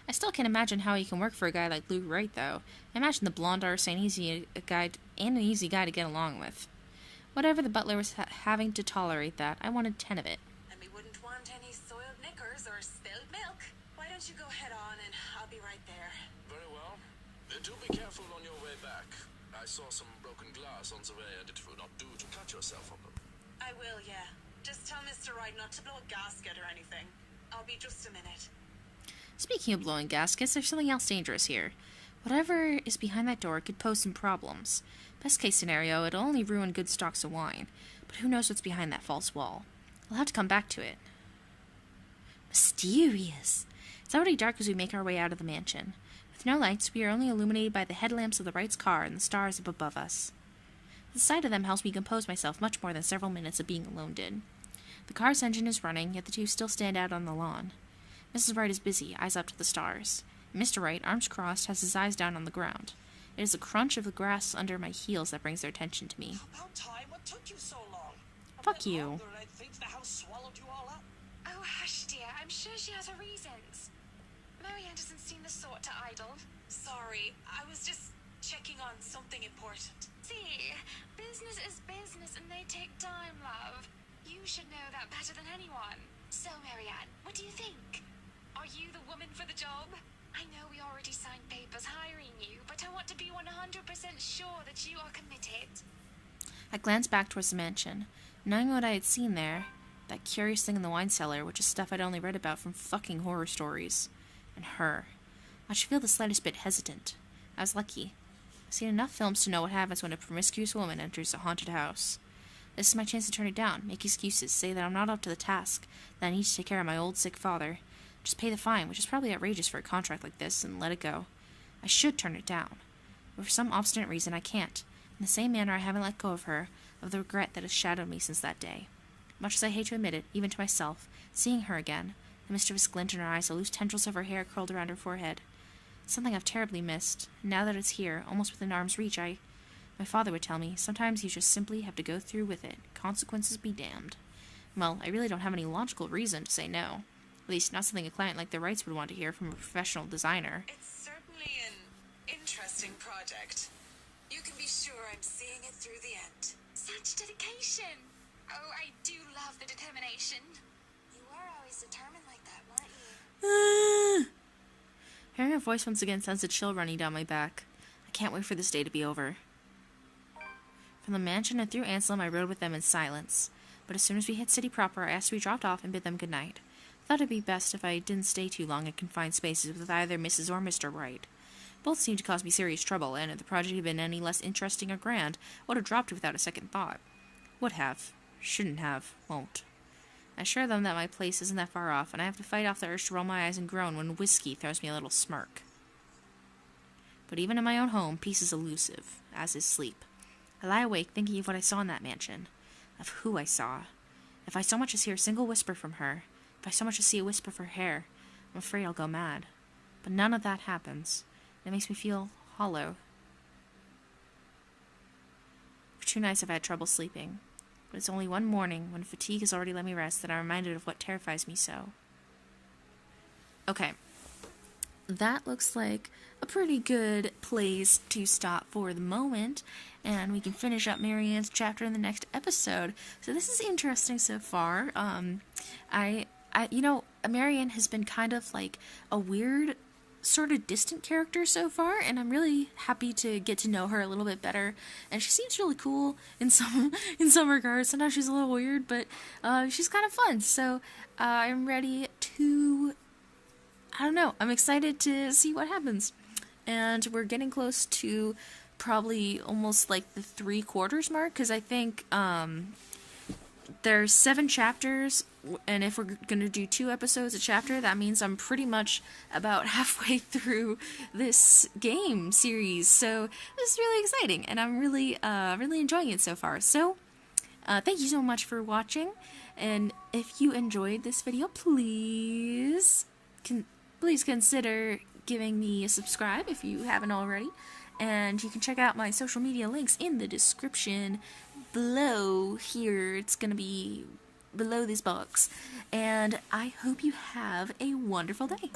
I still can't imagine how he can work for a guy like Luke Wright, though. Imagine the blonde arse and an easy guy to get along with. Whatever the butler was having to tolerate that, I wanted 10 of it. And we wouldn't want any soiled knickers or spilled milk. Why don't you go head on and I'll be right there. Very well. Do be careful on your way back. I saw some broken glass on the way, and it would not do to cut yourself on them. I will, yeah. Just tell Mr. Wright not to blow a gasket or anything. I'll be just a minute. Speaking of blowing gaskets, there's something else dangerous here. Whatever is behind that door could pose some problems. Best case scenario, it'll only ruin good stocks of wine. But who knows what's behind that false wall? I'll have to come back to it. Mysterious. It's already dark as we make our way out of the mansion. With no lights, we are only illuminated by the headlamps of the Wright's car and the stars up above us. The sight of them helps me compose myself much more than several minutes of being alone did. The car's engine is running, yet the two still stand out on the lawn. Mrs. Wright is busy, eyes up to the stars. Mr. Wright, arms crossed, has his eyes down on the ground. It is the crunch of the grass under my heels that brings their attention to me. About time. What took you so long? Fuck you. Longer, I think the house swallowed you all up. Oh, hush, dear. I'm sure she has her reasons. Marianne doesn't seem the sort to idle. Sorry, I was just checking on something important. See, business is business and they take time, love. You should know that better than anyone. So, Marianne, what do you think? Are you the woman for the job? I know we already signed papers hiring you, but I want to be 100% sure that you are committed. I glanced back towards the mansion, knowing what I had seen there, that curious thing in the wine cellar, which is stuff I'd only read about from fucking horror stories. And her. I should feel the slightest bit hesitant. I was lucky. I've seen enough films to know what happens when a promiscuous woman enters a haunted house. This is my chance to turn it down, make excuses, say that I'm not up to the task, that I need to take care of my old sick father. Just pay the fine, which is probably outrageous for a contract like this, and let it go. I should turn it down. But for some obstinate reason, I can't. In the same manner I haven't let go of her, of the regret that has shadowed me since that day. Much as I hate to admit it, even to myself, seeing her again, the mischievous glint in her eyes, the loose tendrils of her hair curled around her forehead. Something I've terribly missed. And now that it's here, almost within arm's reach, my father would tell me, sometimes you just simply have to go through with it. Consequences be damned. Well, I really don't have any logical reason to say no. At least not something a client like the Wrights would want to hear from a professional designer. It's certainly an interesting project. You can be sure I'm seeing it through the end. Such dedication. Oh, I do love the determination. You were always determined like that, weren't you? Hearing her voice once again sends a chill running down my back. I can't wait for this day to be over. From the mansion and through Anselm, I rode with them in silence. But as soon as we hit city proper, I asked to be dropped off and bid them good night. I thought it'd be best if I didn't stay too long in confined spaces with either Mrs. or Mr. Wright. Both seemed to cause me serious trouble, and if the project had been any less interesting or grand, I would have dropped it without a second thought. Would have. Shouldn't have. Won't. I assure them that my place isn't that far off, and I have to fight off the urge to roll my eyes and groan when whiskey throws me a little smirk. But even in my own home, peace is elusive, as is sleep. I lie awake thinking of what I saw in that mansion, of who I saw. If I so much as hear a single whisper from her, if I so much as see a wisp of her hair, I'm afraid I'll go mad. But none of that happens. It makes me feel hollow. For 2 nights I've had trouble sleeping. But it's only one morning, when fatigue has already let me rest, that I'm reminded of what terrifies me so. Okay. That looks like a pretty good place to stop for the moment, and we can finish up Marianne's chapter in the next episode. So this is interesting so far. Marianne has been kind of like a weird sort of distant character so far, and I'm really happy to get to know her a little bit better. And she seems really cool in some regards. Sometimes she's a little weird, but she's kind of fun. So I'm ready to, I don't know, I'm excited to see what happens. And we're getting close to probably almost like the 3/4 mark, because I think there's 7 chapters, and if we're going to do 2 episodes a chapter, that means I'm pretty much about halfway through this game series. So this is really exciting, and I'm really enjoying it so far. So thank you so much for watching, and if you enjoyed this video, please consider giving me a subscribe if you haven't already. And you can check out my social media links in the description below here. It's going to be below this box. And I hope you have a wonderful day.